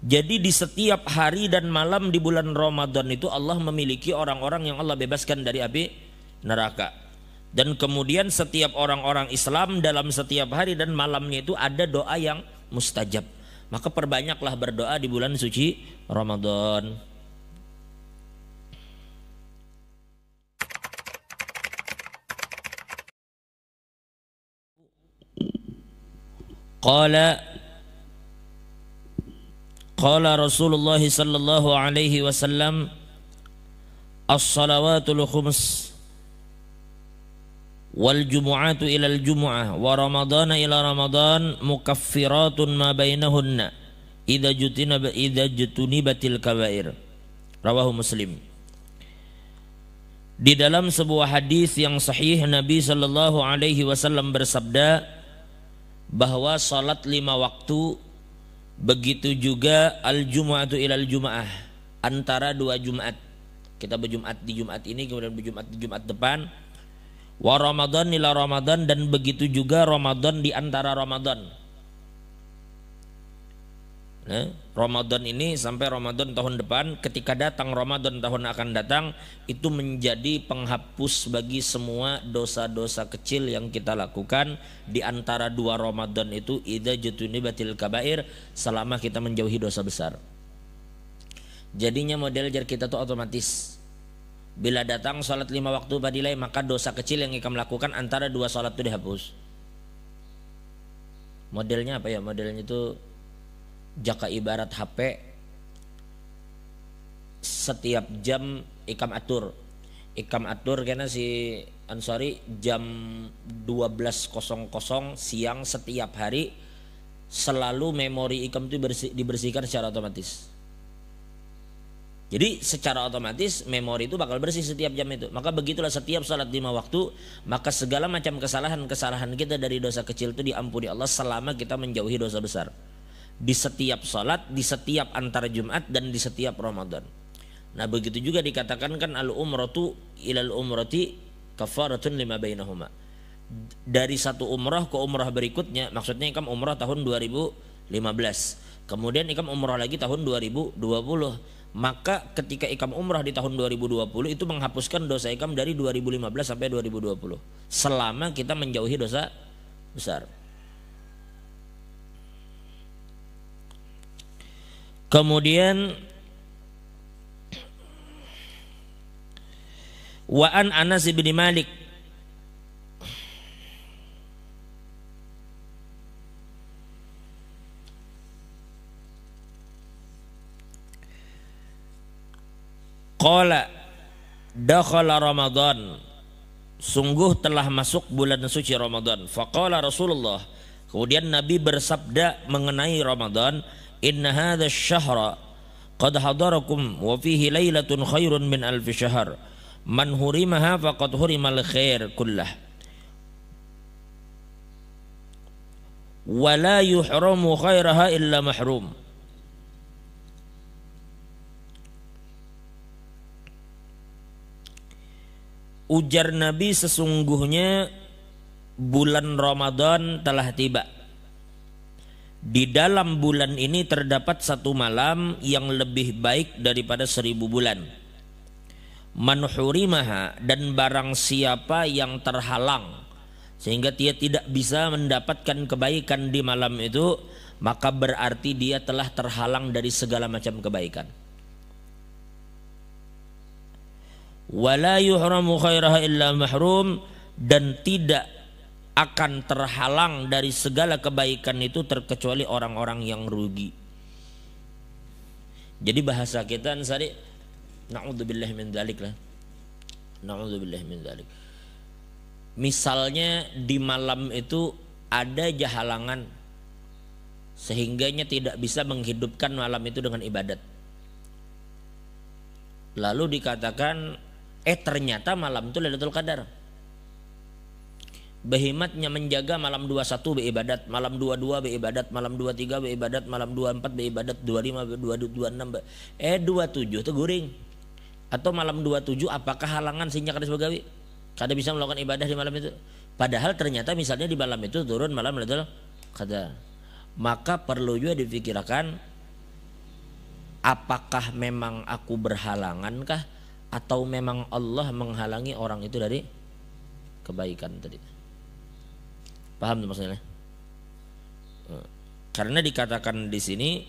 Jadi di setiap hari dan malam di bulan Ramadan itu Allah memiliki orang-orang yang Allah bebaskan dari api neraka. Dan kemudian setiap orang-orang Islam dalam setiap hari dan malamnya itu ada doa yang mustajab. Maka perbanyaklah berdoa di bulan suci Ramadan. Qala Rasulullah sallallahu alaihi wasallam, as-salawatul khums wal jumu'atu ilal jumu'ah wa ramadana ila ramadan mukaffiratun ma bainahunna idza jutunibatil kabair. Rawahu Muslim. Di dalam sebuah hadis yang sahih Nabi sallallahu alaihi wasallam bersabda bahwa salat 5 waktu, begitu juga al-jumu'atu ilal jumu'ah, antara 2 Jumat. Kita berjumat di Jumat ini, kemudian berjumat di Jumat depan. Wa Ramadan ila Ramadan, dan begitu juga Ramadan di antara Ramadan. Nah, Ramadan ini sampai Ramadan tahun depan, ketika datang Ramadan tahun akan datang, itu menjadi penghapus bagi semua dosa-dosa kecil yang kita lakukan di antara 2 Ramadan itu, idza jutunibatil kabair, selama kita menjauhi dosa besar. Jadinya model jar kita tuh otomatis. Bila datang salat 5 waktu badilai, maka dosa kecil yang kita lakukan antara 2 salat itu dihapus. Modelnya apa ya? Modelnya itu jaka ibarat HP, setiap jam ikam atur karena si Ansari jam 12.00 siang setiap hari selalu memori ikam itu dibersihkan secara otomatis. Jadi secara otomatis memori itu bakal bersih setiap jam itu. Maka begitulah setiap salat 5 waktu, maka segala macam kesalahan kita dari dosa kecil itu diampuni Allah selama kita menjauhi dosa besar. Di setiap salat, di setiap antara Jumat, dan di setiap Ramadan. Nah begitu juga dikatakan kan al-umratu ilal umrati kafaratun lima bainahuma. Dari satu umrah ke umrah berikutnya, maksudnya ikam umrah tahun 2015, kemudian ikam umrah lagi tahun 2020. Maka ketika ikam umrah di tahun 2020 itu menghapuskan dosa ikam dari 2015 sampai 2020, selama kita menjauhi dosa besar. Kemudian wa an Anas bin Malik qala dakhala Ramadan, sungguh telah masuk bulan suci Ramadan. Faqala Rasulullah, kemudian Nabi bersabda mengenai Ramadan, inna hadha syahra qad hadarakum wa fihi laylatun khairun min alfi syahr man hurimaha faqad hurimal khair kullah wa la yuhramu khairaha illa mahrum. Ujar Nabi, sesungguhnya bulan Ramadan telah tiba. Di dalam bulan ini terdapat 1 malam yang lebih baik daripada 1000 bulan. Man hurimaha, dan barang siapa yang terhalang sehingga dia tidak bisa mendapatkan kebaikan di malam itu, maka berarti dia telah terhalang dari segala macam kebaikan. Wala yuhramu khairaha illa mahrum, dan tidak akan terhalang dari segala kebaikan itu terkecuali orang-orang yang rugi. Jadi bahasa kita Ansari, na'udzubillah min dzalik lah. Na'udzubillah min dzalik. Misalnya di malam itu ada aja halangan sehingganya tidak bisa menghidupkan malam itu dengan ibadat. Lalu dikatakan ternyata malam itu Lailatul Qadar. Behematnya menjaga malam 21 beribadat, malam 22 beribadat, malam 23 beribadat, malam 24 beribadat, 25 26 27 itu guring. Atau malam 27 apakah halangan sehingga kada sebagawi? Kada bisa melakukan ibadah di malam itu. Padahal ternyata misalnya di malam itu turun malam Lailatul Qadar. Maka perlu juga difikirkan apakah memang aku berhalangankah atau memang Allah menghalangi orang itu dari kebaikan tadi. Paham tuh maksudnya? Karena dikatakan di sini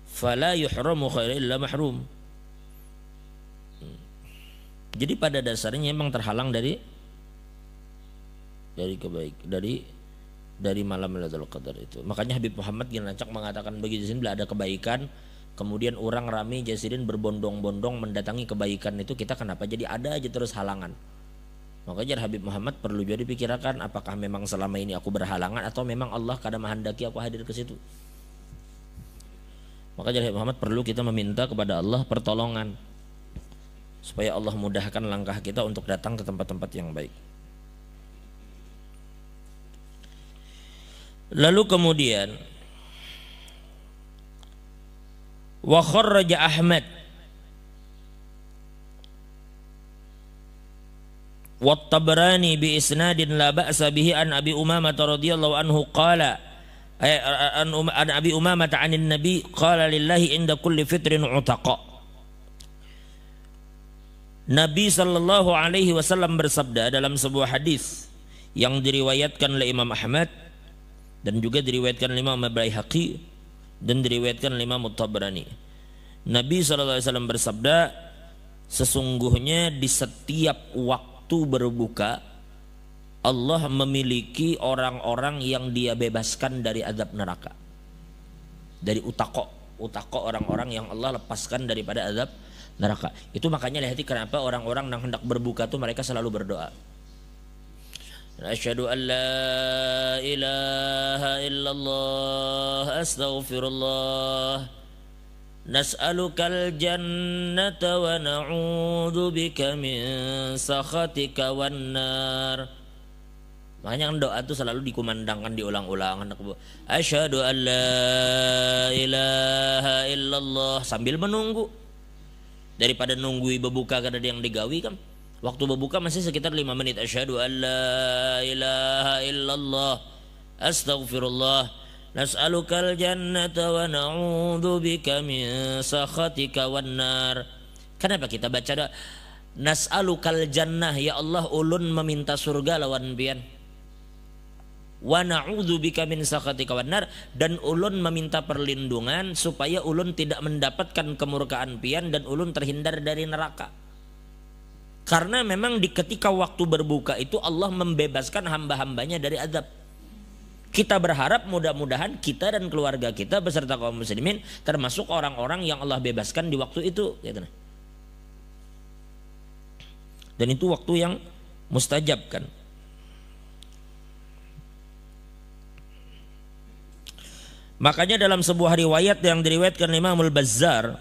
fala yuhramu khairan illa mahrum. Jadi pada dasarnya memang terhalang dari malam Lailatul Qadar itu. Makanya Habib Muhammad bin Lancak mengatakan begitu, bila ada kebaikan kemudian orang ramai jasirin berbondong-bondong mendatangi kebaikan itu, kita kenapa jadi ada aja terus halangan. Makanya Habib Muhammad perlu juga dipikirkan, apakah memang selama ini aku berhalangan atau memang Allah kadang menghendaki aku hadir ke situ. Makanya Habib Muhammad perlu kita meminta kepada Allah pertolongan supaya Allah mudahkan langkah kita untuk datang ke tempat-tempat yang baik. Lalu kemudian wa kharraja Ahmad wa Tabrani bi isnadin la ba'sa bihi an Abi Umamah radhiyallahu anhu qala an Abi Umamah 'anil Nabi qala lillahi inda kulli fitrin utaqa. Nabi sallallahu alaihi wasallam bersabda dalam sebuah hadis yang diriwayatkan oleh Imam Ahmad dan juga diriwayatkan oleh Imam Baihaqi dan diriwayatkan oleh Imam Tabrani. Nabi sallallahu alaihi wasallam bersabda, sesungguhnya di setiap waktu berbuka Allah memiliki orang-orang yang Dia bebaskan dari azab neraka. Dari utaqo orang-orang yang Allah lepaskan daripada azab neraka. Itu makanya lihat kenapa orang-orang yang hendak berbuka tuh mereka selalu berdoa. Asyhadu an la ilaha illallah astaghfirullah nas'alukal jannata wa na'udzu bika min sakhatika wan nar. Makanya doa itu selalu dikumandangkan, diulang-ulang. Asyhadu an la ilaha illallah sambil menunggu. Daripada nunggu berbuka karena yang digawi kan. Waktu berbuka masih sekitar 5 menit. Asyhadu an la ilaha illallah astaghfirullah nas'alukal jannata wa na'udzu bika min sakhatika wan nar. Kenapa kita baca doa nas'alukal jannah, ya Allah ulun meminta surga lawan pian. Wa na'udzu bika min sakhatika wan nar, dan ulun meminta perlindungan supaya ulun tidak mendapatkan kemurkaan pian dan ulun terhindar dari neraka. Karena memang di ketika waktu berbuka itu Allah membebaskan hamba-hambanya dari azab. Kita berharap mudah-mudahan kita dan keluarga kita beserta kaum muslimin termasuk orang-orang yang Allah bebaskan di waktu itu, gitu. Dan itu waktu yang mustajab kan. Makanya dalam sebuah riwayat yang diriwayatkan Imam Al-Bazzar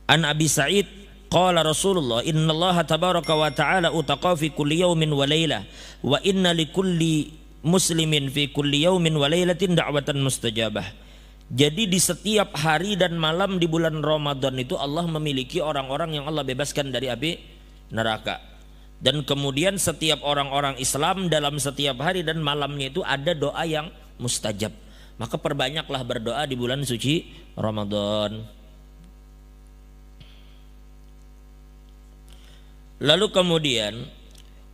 an Abi Sa'id qala Rasulullah innallaha tabaraka wa ta'ala utaqa fi kulli yawmin wa laylah wa inna likulli muslimin fi kulli yawmin wa laylatin da'watan mustajabah. Jadi di setiap hari dan malam di bulan Ramadan itu Allah memiliki orang-orang yang Allah bebaskan dari api neraka. Dan kemudian setiap orang-orang Islam dalam setiap hari dan malamnya itu ada doa yang mustajab. Maka perbanyaklah berdoa di bulan suci Ramadan. Lalu kemudian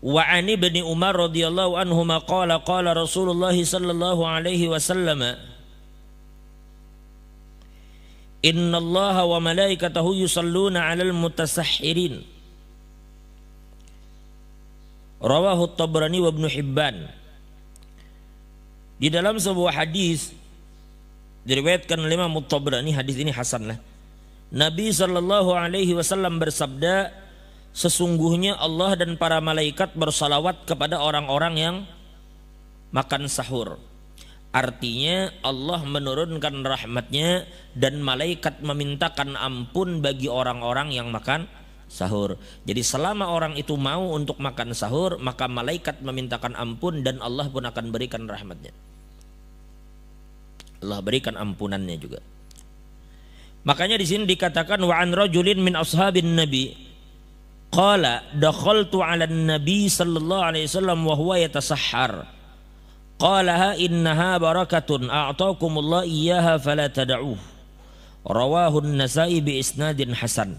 wa ani bin Umar radhiyallahu anhu qala qala Rasulullah sallallahu alaihi wasallam innallaha wa malaikatahu yusalluna 'alal mutasahhirin. Rawahu Tabrani wa Ibnu Hibban. Di dalam sebuah hadis diriwayatkan oleh Imam Tabrani, hadis ini hasan lah. Nabi sallallahu alaihi wasallam bersabda, sesungguhnya Allah dan para malaikat bersalawat kepada orang-orang yang makan sahur. Artinya Allah menurunkan rahmatnya dan malaikat memintakan ampun bagi orang-orang yang makan sahur. Jadi selama orang itu mau untuk makan sahur, maka malaikat memintakan ampun dan Allah pun akan berikan rahmatnya. Allah berikan ampunannya juga. Makanya di sini dikatakan wa an rajulin min ashabin nabi qala dakhaltu 'ala an-nabi sallallahu alaihi wasallam wa huwa yatasahhar qala innaha barakatun a'taakumullah iyyaha fala tad'uh Rawahun Nasa'i bi isnadin hasan.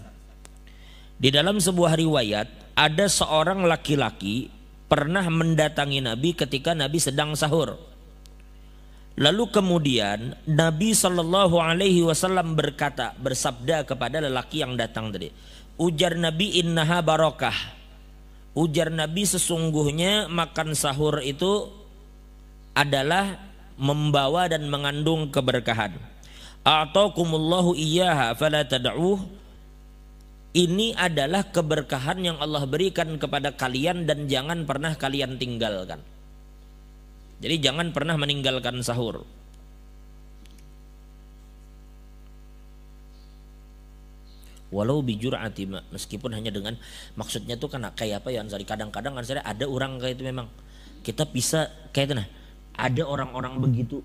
Di dalam sebuah riwayat ada seorang laki-laki pernah mendatangi Nabi ketika Nabi sedang sahur. Lalu kemudian Nabi Shallallahu Alaihi Wasallam bersabda kepada lelaki yang datang tadi. Ujar Nabi, innaha barokah. Ujar Nabi, sesungguhnya makan sahur itu adalah membawa dan mengandung keberkahan. A'taakumullahu iyyaha fala tad'uh. Ini adalah keberkahan yang Allah berikan kepada kalian dan jangan pernah kalian tinggalkan. Jadi jangan pernah meninggalkan sahur. Walau bijur'ati, meskipun hanya dengan, maksudnya tuh kan kayak apa ya Ansari, kadang-kadang Ansari ada orang kayak itu, memang kita bisa kayak itu nah. Ada orang-orang begitu,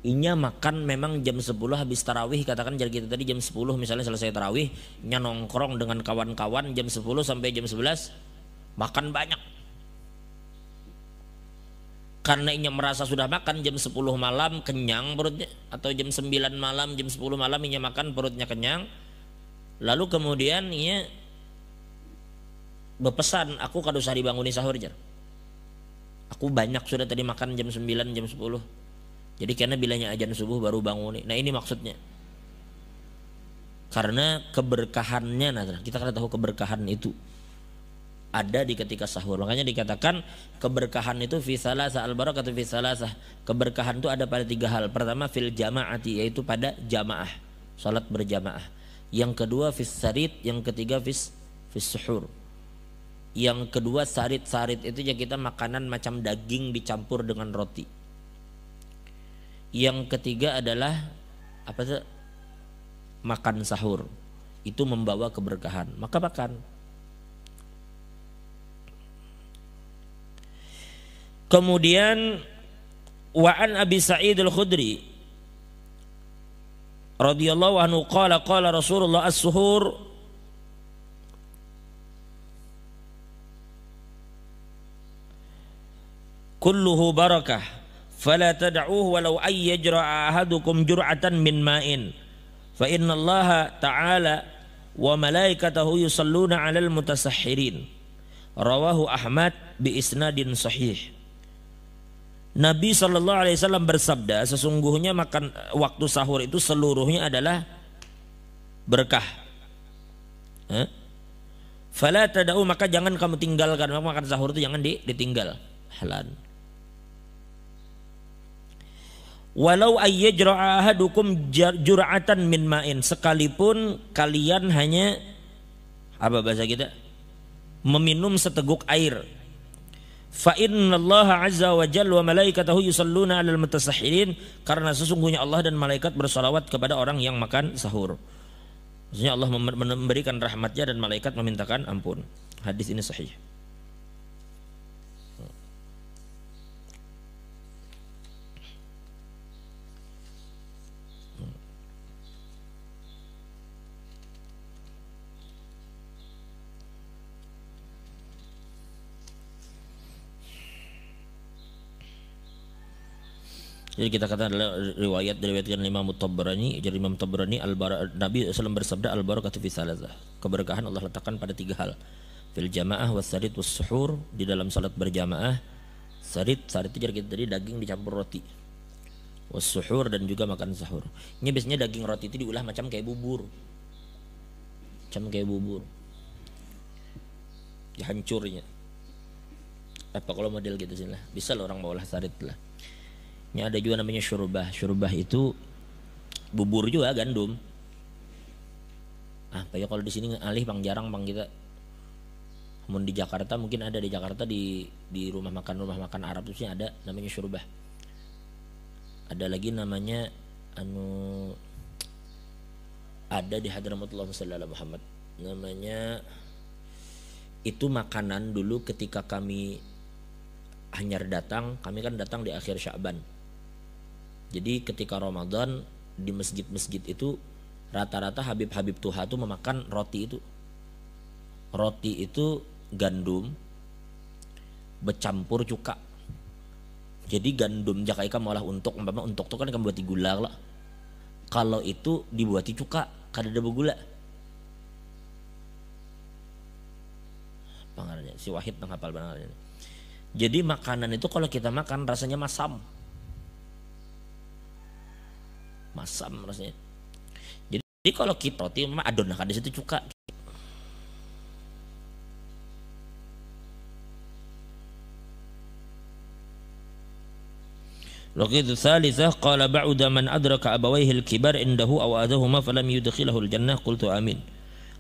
inya makan memang jam 10 habis tarawih, katakan jadi kita tadi jam 10 misalnya selesai tarawih, inya nongkrong dengan kawan-kawan jam 10 sampai jam 11 makan banyak. Karena inya merasa sudah makan jam 10 malam kenyang perutnya, atau jam 9 malam, jam 10 malam inya makan perutnya kenyang. Lalu kemudian inya berpesan, aku kada usah dibanguni sahur jar. Aku banyak sudah tadi makan jam 9, jam 10. Jadi karena bilanya ajan subuh baru bangun. Nah ini maksudnya. Karena keberkahannya, nah kita kan tahu keberkahan itu ada di ketika sahur. Makanya dikatakan keberkahan itu fi salasah, al-barakatu fi salasah. Keberkahan itu ada pada 3 hal. Pertama fil jamaati, yaitu pada jamaah, salat berjamaah. Yang kedua fis sarit, yang ketiga fis suhur. Yang kedua sarit itu ya kita makanan macam daging dicampur dengan roti. Yang ketiga adalah apa tuh? Makan sahur. Itu membawa keberkahan. Maka makan. Kemudian wa'an Abi Sa'id Al-Khudri radhiyallahu anhu qala Rasulullah as-suhur kulluhu barakah fala tad'uhu walau ay yajra'a ahadukum jur'atan min ma'in fa innallaha ta'ala wa malaikatahu yusalluna 'alal mutasahhirin. Rawahu Ahmad bi isnadin sahih. Nabi SAW bersabda, sesungguhnya makan waktu sahur itu seluruhnya adalah berkah. Fala tad'u, maka jangan kamu tinggalkan, makan sahur itu jangan ditinggal. Halan. Walau ayyajra'a ahadukum jur'atan min ma'in, sekalipun kalian hanya apa bahasa kita, meminum seteguk air. Fa innallaha azza wa jalla wa malaikatahu yusalluna 'alal mutasahhirin, karena sesungguhnya Allah dan malaikat bersalawat kepada orang yang makan sahur. Maksudnya Allah memberikan rahmatnya dan malaikat memintakan ampun. Hadis ini sahih. Jadi kita katakan adalah riwayat diriwayatkan Imam Tabrani. Jadi Imam Tabrani Nabi SAW bersabda al-barakatu fi salasah. Keberkahan Allah letakkan pada 3 hal. Fil jamaah was sarit was suhur, di dalam salat berjamaah. Sarit itu jadi kita tadi daging dicampur roti. Was suhur, dan juga makan sahur. Ini biasanya daging roti itu diolah macam kayak bubur. Dihancurnya. Apa kalau model gitu sih lah. Bisa lah orang mau olah sarit lah. Ini ada juga namanya syurbah. Syurbah itu bubur juga, gandum. Apa ya kalau di sini alih bang, jarang bang kita. Namun di Jakarta mungkin ada, di Jakarta di rumah makan Arab itu ada namanya syurbah. Ada lagi namanya ada di Hadramutullah sallallahu alaihi Muhammad. Namanya itu makanan dulu ketika kami hanyar datang, kami kan datang di akhir Sya'ban. Jadi ketika Ramadan di masjid-masjid itu rata-rata Habib-Habib Tuha itu memakan roti itu. Roti itu gandum bercampur cuka. Jadi gandum jakaika malah untuk umpama untuk tuh kan kamu buat gula lah. kalau itu dibuati cuka kada ada gula. Pangarnya si Wahid nang hafal banget. Jadi makanan itu kalau kita makan rasanya masam. Masam rasanya. Jadi kalau kita roti mah adon nah kada situ cuka. Laqad tsalitsah qala ba'da man adraka abawayhi al-kibar indahu aw adahuma falam yudkhilahu al-jannah qultu amin.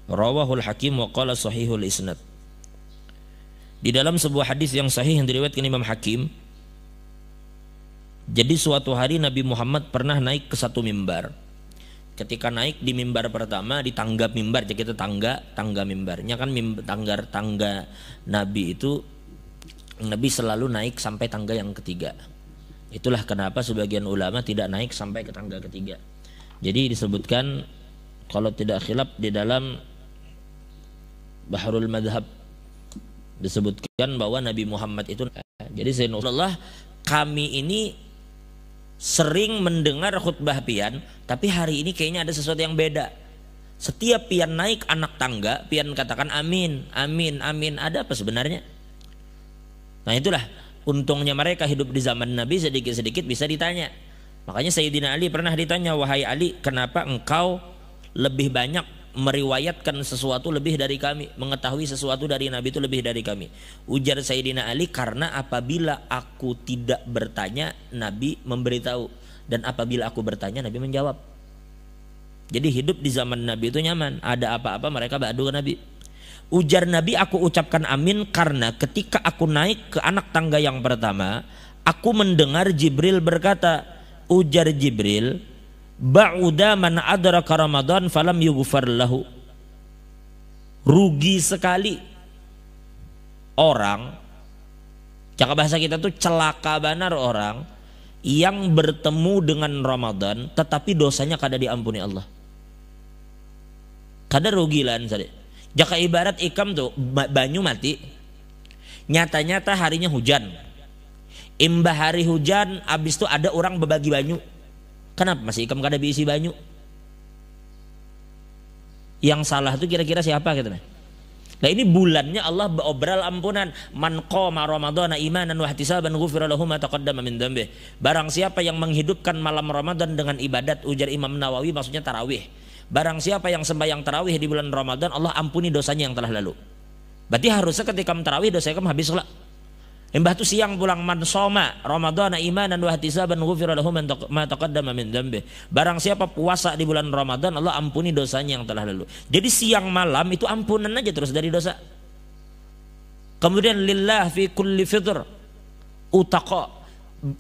Rawahu al-Hakim wa qala sahihul isnad. Di dalam sebuah hadis yang sahih yang diriwayatkan Imam Hakim, jadi suatu hari Nabi Muhammad pernah naik ke satu mimbar. Ketika naik di mimbar pertama, di tangga mimbar, jadi kita tangga mimbarnya kan tangga Nabi itu Nabi selalu naik sampai tangga yang ketiga. Itulah kenapa sebagian ulama tidak naik sampai ke tangga ketiga. Jadi disebutkan kalau tidak khilaf di dalam Bahrul Madhab disebutkan bahwa Nabi Muhammad itu, jadi Sayyidina Rasulullah, kami ini sering mendengar khutbah pian, tapi hari ini kayaknya ada sesuatu yang beda. Setiap pian naik anak tangga, pian katakan amin, amin, amin. Ada apa sebenarnya? Nah itulah untungnya mereka hidup di zaman Nabi, sedikit-sedikit bisa ditanya. Makanya Sayyidina Ali pernah ditanya, wahai Ali, kenapa engkau lebih banyak meriwayatkan sesuatu lebih dari kami, mengetahui sesuatu dari Nabi itu lebih dari kami? Ujar Sayyidina Ali, karena apabila aku tidak bertanya, Nabi memberitahu, dan apabila aku bertanya, Nabi menjawab. Jadi hidup di zaman Nabi itu nyaman, ada apa-apa mereka ba'du ke Nabi. Ujar Nabi, aku ucapkan amin karena ketika aku naik ke anak tangga yang pertama, aku mendengar Jibril berkata, ujar Jibril, ba'uda man adraka Ramadan falam yughfar lahu. Rugi sekali orang, cakap bahasa kita tuh celaka benar orang yang bertemu dengan Ramadan tetapi dosanya kada diampuni Allah. Kada rugi lah sadek. Jaka ibarat ikam tuh banyu mati, nyata-nyata harinya hujan, imbah hari hujan, abis itu ada orang berbagi banyu. Kenapa masih ikam kada diisi banyu? Yang salah tuh kira-kira siapa gitu? Nah ini bulannya Allah beobral ampunan. Man qama ramadhana imanan wa ihtisaban ghufira lahu ma taqaddama min dhanbihi. Barang siapa yang menghidupkan malam Ramadan dengan ibadat, ujar Imam Nawawi maksudnya tarawih. Barang siapa yang sembahyang tarawih di bulan Ramadan, Allah ampuni dosanya yang telah lalu. Berarti harusnya ketika tarawih dosa kamu habis lah. Embah tu siang pulang, man soma Ramadhana imanan wa ihtisaban ghufira lahu ma taqaddama min dhanbihi. Barang siapa puasa di bulan Ramadan, Allah ampuni dosanya yang telah lalu. Jadi siang malam itu ampunan aja terus dari dosa. Kemudian lillah fi kulli fitr utaqa.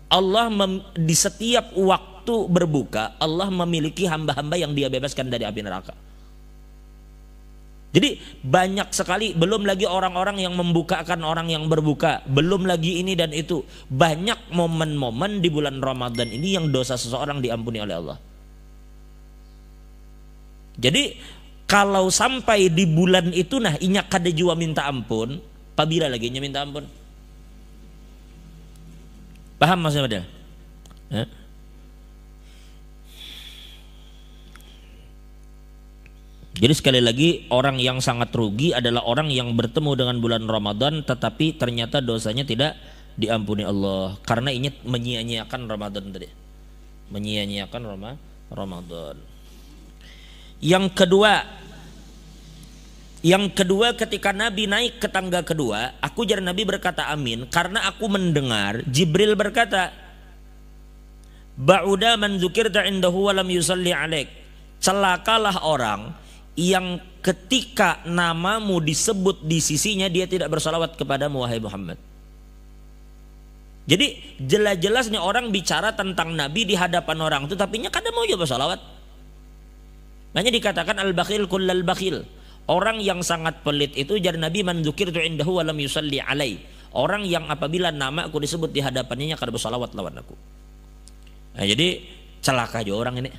Allah di setiap waktu berbuka, Allah memiliki hamba-hamba yang Dia bebaskan dari api neraka. Jadi banyak sekali, belum lagi orang-orang yang membukakan orang yang berbuka, belum lagi ini dan itu. Banyak momen-momen di bulan Ramadan ini yang dosa seseorang diampuni oleh Allah. Jadi kalau sampai di bulan itu nah inyak kada jua minta ampun, pabila lagi nya minta ampun. Paham maksudnya? Jadi sekali lagi, orang yang sangat rugi adalah orang yang bertemu dengan bulan Ramadan tetapi ternyata dosanya tidak diampuni Allah, karena ini menyia-nyiakan Ramadan tadi. Menyia-nyiakan Ramadan. Yang kedua ketika Nabi naik ke tangga kedua, aku jar Nabi berkata amin karena aku mendengar Jibril berkata, ba'uda man dzukirta indahu wa lam yusalli alaik. Celakalah orang yang ketika namamu disebut di sisinya dia tidak bersalawat kepadamu wahai Muhammad. Jadi jelas-jelasnya orang bicara tentang Nabi di hadapan orang itu tapi nya kada mau juga bersalawat. Makanya dikatakan al-bakhil kullal bakhil. Orang yang sangat pelit itu jar Nabi man dzukirtu indahu wa lam yusalli alai. Orang yang apabila nama aku disebut di hadapannya kada bersalawat lawan aku. Nah, jadi celaka aja orang ini.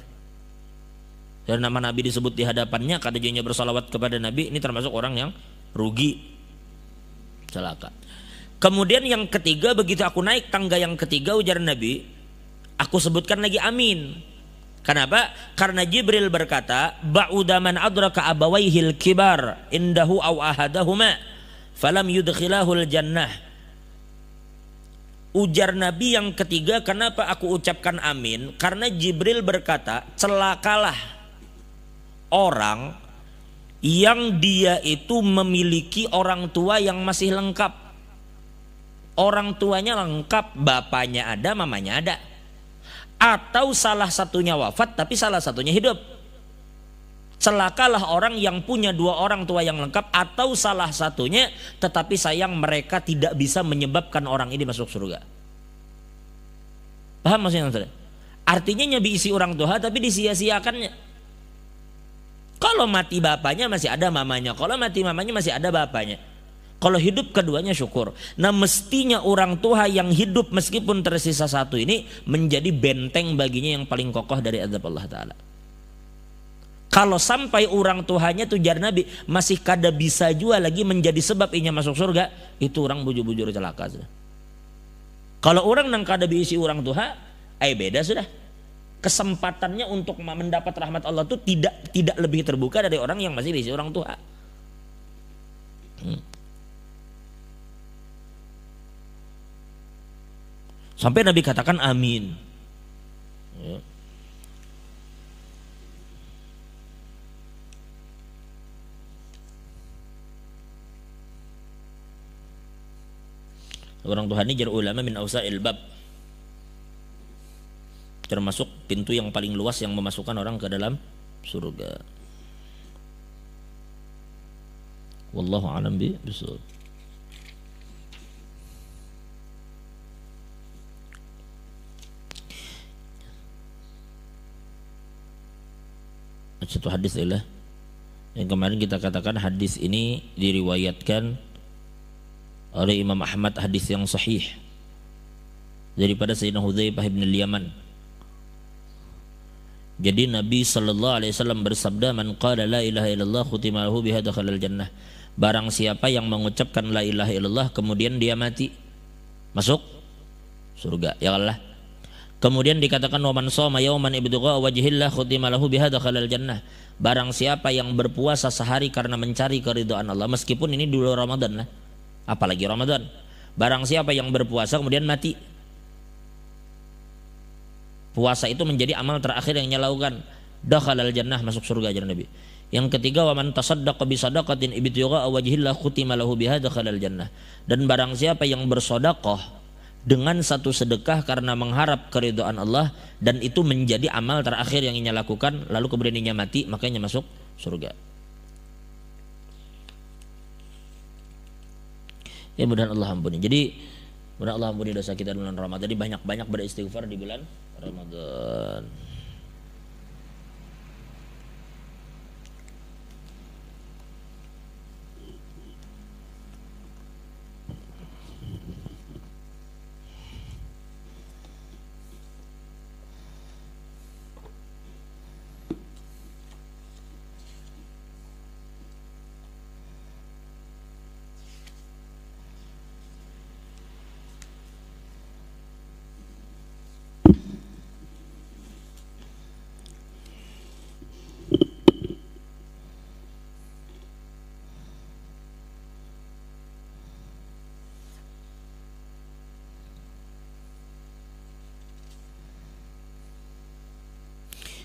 Dan nama Nabi disebut di hadapannya, kada jadinya bersalawat kepada Nabi, ini termasuk orang yang rugi, celaka. Kemudian yang ketiga, begitu aku naik tangga yang ketiga, ujar Nabi, aku sebutkan lagi amin. Kenapa? Karena Jibril berkata, ba'uda man adraka abawaihil kibar indahu aw ahadahuma falam yudkhilahul jannah. Ujar Nabi yang ketiga, kenapa aku ucapkan amin? Karena Jibril berkata, celakalah orang yang dia itu memiliki orang tua yang masih lengkap. Orang tuanya lengkap, bapaknya ada, mamanya ada. Atau salah satunya wafat tapi salah satunya hidup. Celakalah orang yang punya dua orang tua yang lengkap atau salah satunya, tetapi sayang mereka tidak bisa menyebabkan orang ini masuk surga. Paham maksudnya? Artinya nyabi isi orang tua tapi disia-siakannya. Kalau mati bapaknya masih ada mamanya, kalau mati mamanya masih ada bapaknya. Kalau hidup keduanya syukur. Nah mestinya orang tua yang hidup meskipun tersisa satu ini menjadi benteng baginya yang paling kokoh dari azab Allah Ta'ala. Kalau sampai orang tuanya tujar Nabi masih kada bisa juga lagi menjadi sebab inya masuk surga, itu orang bujur-bujur celaka sudah. Kalau orang nang kada diisi orang tua, beda sudah. Kesempatannya untuk mendapat rahmat Allah itu tidak lebih terbuka dari orang yang masih diisi orang tua. Sampai Nabi katakan amin. Ya. Orang Tuhan ini jar ulama min awsa'il bab, termasuk pintu yang paling luas yang memasukkan orang ke dalam surga. Wallahu a'lam bishawab. Satu hadis adalah yang kemarin kita katakan hadis ini diriwayatkan oleh Imam Ahmad, hadis yang sahih daripada Sayyidina Hudzaifah bin al-Yaman. Jadi Nabi sallallahu alaihi wasallam bersabda, man qala la ilaha illallah khutima lahu biha dakhalal jannah. Barang siapa yang mengucapkan la ilaha illallah kemudian dia mati, masuk surga. Ya Allah. Kemudian dikatakan wa man shoma yauman ibtigha wajhillah khutima lahu biha dakhalal jannah. Barang siapa yang berpuasa sehari karena mencari keridhaan Allah, meskipun ini dulu Ramadan lah, apalagi Ramadan. Barang siapa yang berpuasa kemudian mati, puasa itu menjadi amal terakhir yang nyalaukan, dakhalal jannah, masuk surga ajar Nabi. Yang ketiga, wa man tasaddaqa bi sadaqatin ibtigha wajhillah khutima lahu biha dakhalal jannah. Dan barang siapa yang bersedekah dengan satu sedekah karena mengharap keridhaan Allah dan itu menjadi amal terakhir yang ia lakukan, lalu kemudian ia mati, makanya masuk surga. Ya mudah Allah ampuni. Jadi mudah Allah ampuni dosa kita di bulan Ramadan. Jadi banyak-banyak beristighfar di bulan Ramadan.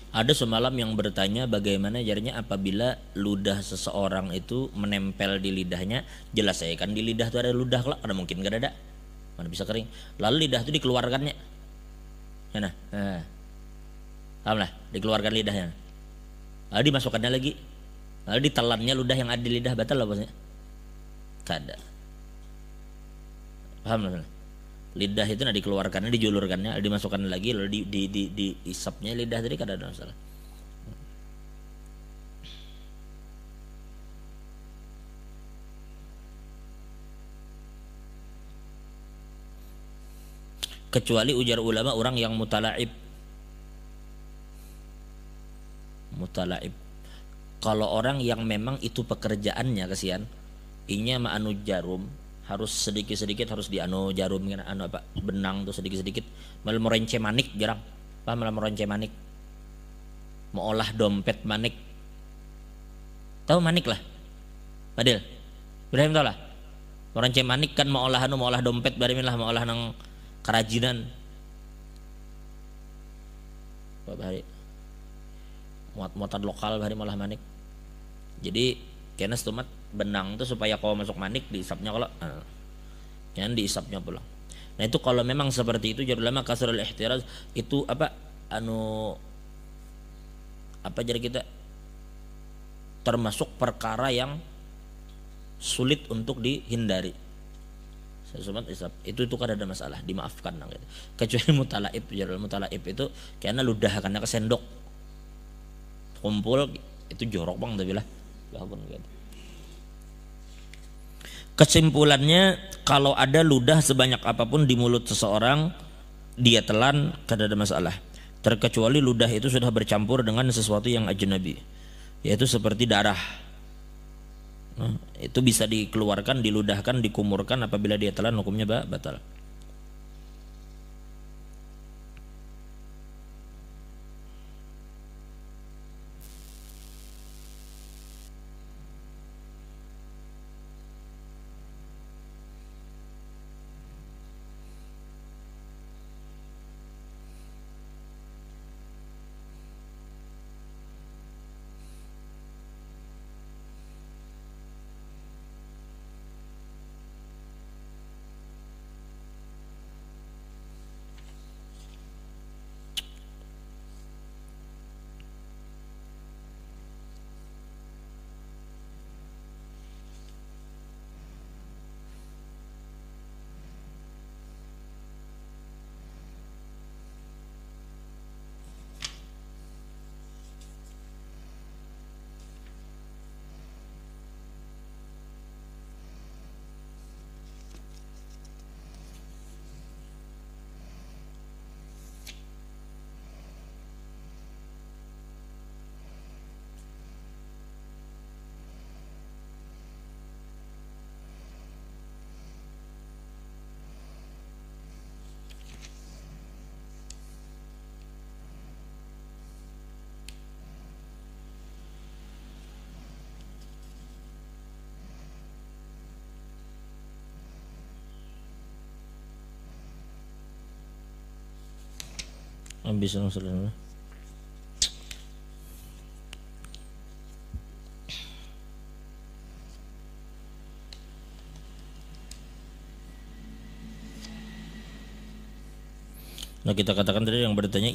Ada semalam yang bertanya bagaimana caranya apabila ludah seseorang itu menempel di lidahnya. Jelas saya kan di lidah itu ada ludah kelak, ada mungkin gak ada, mana bisa kering. Lalu lidah itu dikeluarkannya, nah, paham lah, dikeluarkan lidahnya, lalu dimasukkannya lagi, lalu ditelannya ludah yang ada di lidah, batal lah bosnya? Kada, paham lah? Lidah itu nah dikeluarkannya, dijulurkannya, dimasukkan lagi, lalu diisapnya lidah tadi kada ada masalah. Kecuali ujar ulama orang yang mutalaib. Kalau orang yang memang itu pekerjaannya kasihan, inya ma anu jarum, harus sedikit-sedikit harus dianu jarum anu apa benang tuh sedikit-sedikit, malah merence manik jarang, paham malah merence manik. mau olah dompet manik. Tahu manik lah, Padil. Ibrahim tahu lah. Orang cek manik kan mau olah dompet barimin lah, mau olah nang kerajinan. Hari muatan lokal hari malah manik. Jadi kena stomat benang tuh supaya kalau masuk manik diisapnya kalau jangan diisapnya pulang. Nah itu kalau memang seperti itu jadi lama kasrul ihtiraz itu apa jadi kita termasuk perkara yang sulit untuk dihindari. Somat isap itu kan ada masalah, dimaafkan gitu. Kecuali mutalaib, jadi mutalaib itu karena ludah karena kesendok kumpul itu jorok bang tapi lah. Gitu. Kesimpulannya kalau ada ludah sebanyak apapun di mulut seseorang dia telan kada ada masalah. Terkecuali ludah itu sudah bercampur dengan sesuatu yang ajnabi, yaitu seperti darah. Nah, itu bisa dikeluarkan, diludahkan, dikumurkan apabila dia telan hukumnya batal. Habis langsung. Nah kita katakan tadi yang bertanya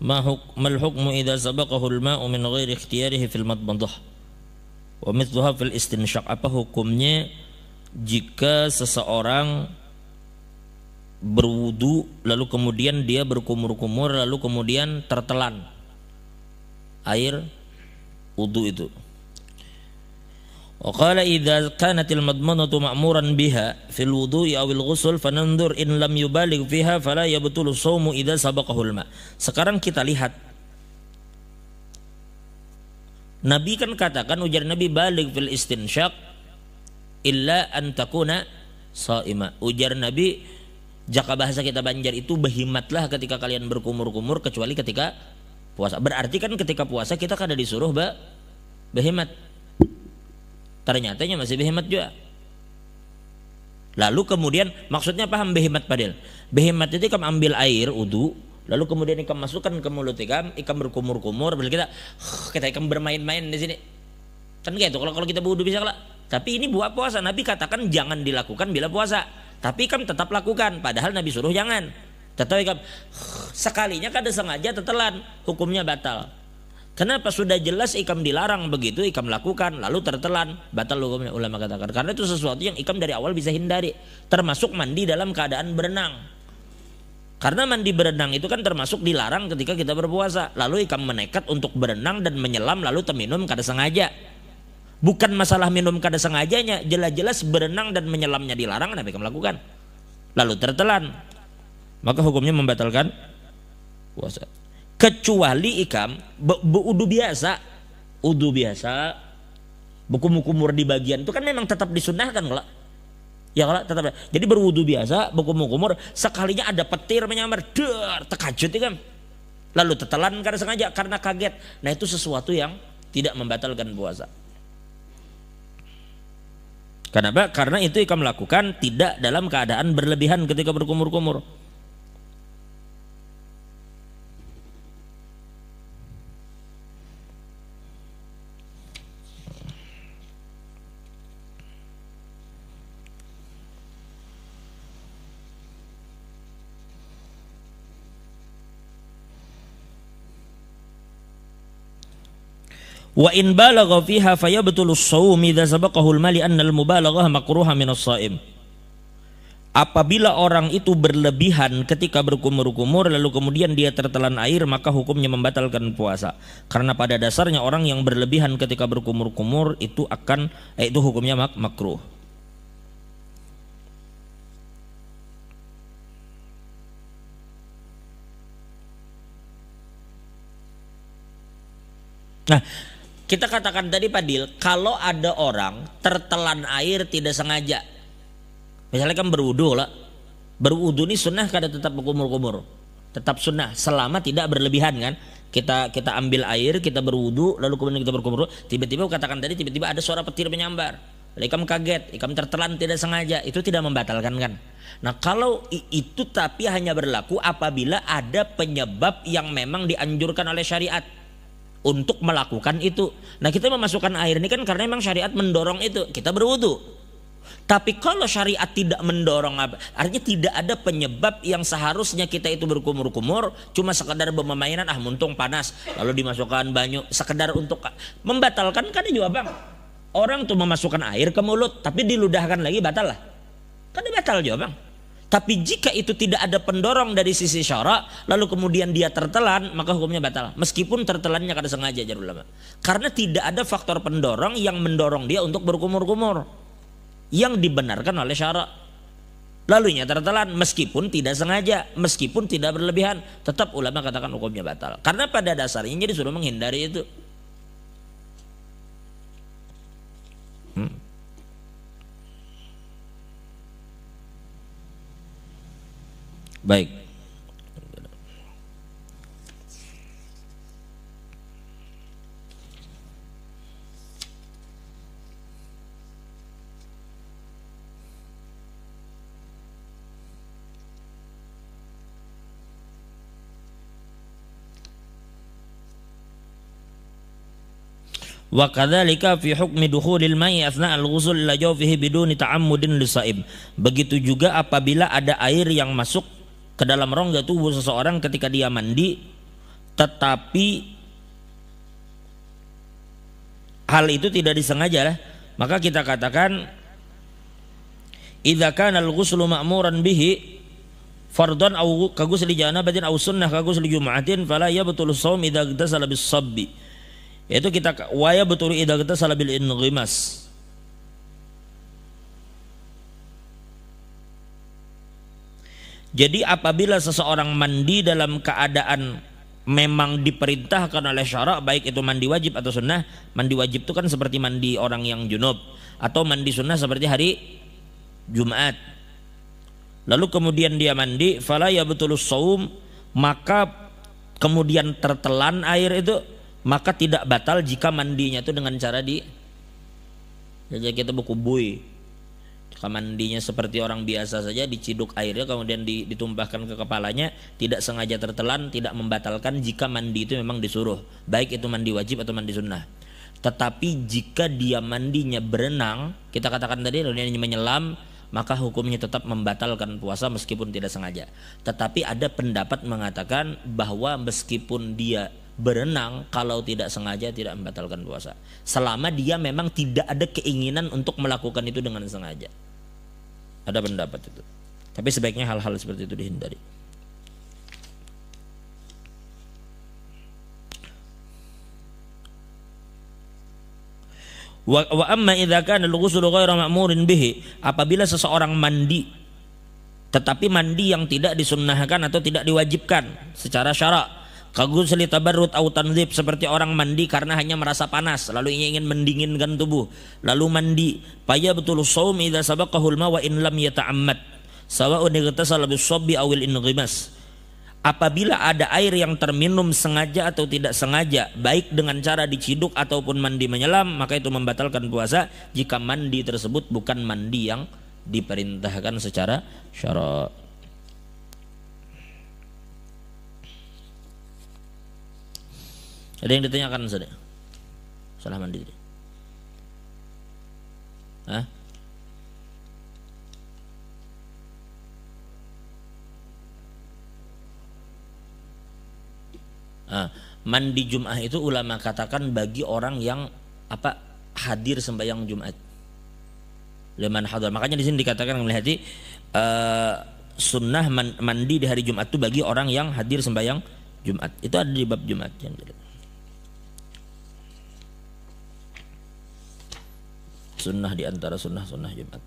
mal hukmu idza sabaqahu al-ma'u min ghairi ikhtiyarihi fil madmadah wa mithluha fil istinsyaq. Apa hukumnya jika seseorang berwudu lalu kemudian dia berkumur-kumur lalu kemudian tertelan air wudu itu. Wa qala idza kanatil madmanatu ma'muran biha fil wudu'i aw al ghusl fananzur in lam yubaligh fiha fala yabtulu shaumu idza sabaqahu al ma'. Sekarang kita lihat Nabi kan katakan ujar Nabi baligh fil istinsyaq illa an takuna shaima. Ujar Nabi jaka bahasa kita Banjar itu behimatlah ketika kalian berkumur-kumur kecuali ketika puasa. Berarti kan ketika puasa kita kada disuruh behimat. Ternyatanya masih behemat juga. Lalu kemudian maksudnya paham behemat Padel? Behemat itu ikam ambil air wudu, lalu kemudian ikam masukkan ke mulut ikam berkumur-kumur, kita ikam bermain-main di sini. Kan gitu kalau kita wudu bisa lah. Tapi ini buat puasa. Nabi katakan jangan dilakukan bila puasa. Tapi ikam tetap lakukan. Padahal Nabi suruh jangan. Tetap ikam sekalinya kada sengaja tetelan, hukumnya batal. Kenapa? Sudah jelas ikam dilarang begitu ikam lakukan lalu tertelan, batal hukumnya, ulama katakan. Karena itu sesuatu yang ikam dari awal bisa hindari, termasuk mandi dalam keadaan berenang. Karena mandi berenang itu kan termasuk dilarang ketika kita berpuasa. Lalu ikam menekat untuk berenang dan menyelam lalu terminum kada sengaja. Bukan masalah minum kada sengajanya, jelas-jelas berenang dan menyelamnya dilarang, kenapa ikam lakukan? Lalu tertelan, maka hukumnya membatalkan puasa. Kecuali ikam udu biasa, berkumur-kumur di bagian itu kan memang tetap disunnahkan kalau ya kalau tetap. Jadi berwudu biasa, berkumur-kumur sekalinya ada petir menyambar, tekajut ikam. lalu tetelan karena sengaja, karena kaget. Nah itu sesuatu yang tidak membatalkan puasa. Kenapa? Karena itu kamu lakukan tidak dalam keadaan berlebihan ketika berkumur-kumur. Wa in balagha fiha fayabtulu as-shaum idza sabaqahu al-mali anna al-mubalaghah makruha min as-shaim. Apabila orang itu berlebihan ketika berkumur-kumur lalu kemudian dia tertelan air, maka hukumnya membatalkan puasa. Karena pada dasarnya orang yang berlebihan ketika berkumur-kumur itu itu hukumnya makruh. Nah, kita katakan tadi Padil, kalau ada orang tertelan air tidak sengaja, misalnya kan berwudu lah, berwudu ini sunnah kada tetap berkumur-kumur, tetap sunnah selama tidak berlebihan kan. Kita ambil air, kita berwudu, lalu kemudian kita berkumur, tiba-tiba katakan tadi tiba-tiba ada suara petir menyambar, ikam kaget, ikam tertelan tidak sengaja, itu tidak membatalkan kan. Nah kalau itu tapi hanya berlaku apabila ada penyebab yang memang dianjurkan oleh syariat untuk melakukan itu. Nah kita memasukkan air ini kan karena memang syariat mendorong itu, kita berwudu. Tapi kalau syariat tidak mendorong, artinya tidak ada penyebab yang seharusnya kita itu berkumur-kumur, cuma sekedar bermainan, muntung panas lalu dimasukkan banyu, sekedar untuk membatalkan kan juga bang. Orang tuh memasukkan air ke mulut tapi diludahkan lagi, batal lah, kan batal juga bang. Tapi jika itu tidak ada pendorong dari sisi syara, lalu kemudian dia tertelan, maka hukumnya batal. Meskipun tertelannya kada sengaja, jarul ulama. Karena tidak ada faktor pendorong yang mendorong dia untuk berkumur-kumur yang dibenarkan oleh syara. Lalunya tertelan meskipun tidak sengaja, meskipun tidak berlebihan, tetap ulama katakan hukumnya batal. Karena pada dasarnya jadi sudah menghindari itu. Baik. Wa kadzalika fi hukmi dukhulil mai athna al-ghusl ila jawfihi biduni ta'ammudin lisaim. Begitu juga apabila ada air yang masuk ke dalam rongga tubuh seseorang ketika dia mandi, tetapi hal itu tidak disengaja, maka kita katakan idza kana al-ghuslu ma'muran bihi fardhan aw kaghusli janabatin aw sunnah kaghusli jum'atin fala yabtulu shaum idza igtasala bis-sabbi. Yaitu kita waya betul idza igtasala bil inghimas. Jadi apabila seseorang mandi dalam keadaan memang diperintahkan oleh syara, baik itu mandi wajib atau sunnah. Mandi wajib itu kan seperti mandi orang yang junub, atau mandi sunnah seperti hari Jumat. Lalu kemudian dia mandi, fala yabtulus shaum, maka kemudian tertelan air itu, maka tidak batal jika mandinya itu dengan cara jadi kita berkubui. Jika mandinya seperti orang biasa saja, diciduk airnya kemudian ditumpahkan ke kepalanya, tidak sengaja tertelan, tidak membatalkan jika mandi itu memang disuruh, baik itu mandi wajib atau mandi sunnah. Tetapi jika dia mandinya berenang, kita katakan tadi dia menyelam, maka hukumnya tetap membatalkan puasa meskipun tidak sengaja. Tetapi ada pendapat mengatakan bahwa meskipun dia berenang, kalau tidak sengaja tidak membatalkan puasa, selama dia memang tidak ada keinginan untuk melakukan itu dengan sengaja. Ada pendapat itu, tapi sebaiknya hal-hal seperti itu dihindari. Wa amma idza kana al-ghuslu ghairu ma'murin bihi, apabila seseorang mandi tetapi mandi yang tidak disunnahkan atau tidak diwajibkan secara syara, kaghusli tabarrud au tanzib, seperti orang mandi karena hanya merasa panas lalu ingin mendinginkan tubuh lalu mandi, faya betul shaum idza sabaqahu al-ma wa in lam yata'ammad sawa'un igtasala bis-sabbi aw al-inghimas. Apabila ada air yang terminum sengaja atau tidak sengaja, baik dengan cara diciduk ataupun mandi menyelam, maka itu membatalkan puasa jika mandi tersebut bukan mandi yang diperintahkan secara syara'. Ada yang ditanyakan saudara? Salah mandi. Hah? Mandi Jum'ah itu ulama katakan bagi orang yang hadir sembahyang Jumat. Liman hadar. Makanya di sini dikatakan melihat sunnah mandi di hari Jumat itu bagi orang yang hadir sembahyang Jumat. Itu ada di bab Jumat yang sunnah di antara sunnah Jumat.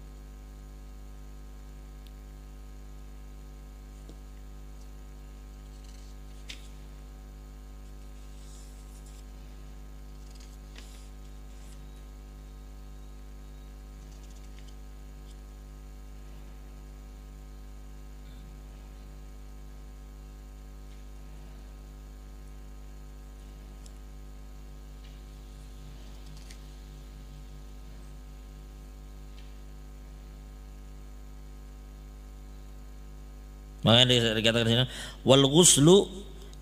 Makanya dikatakan di sini wal ghuslu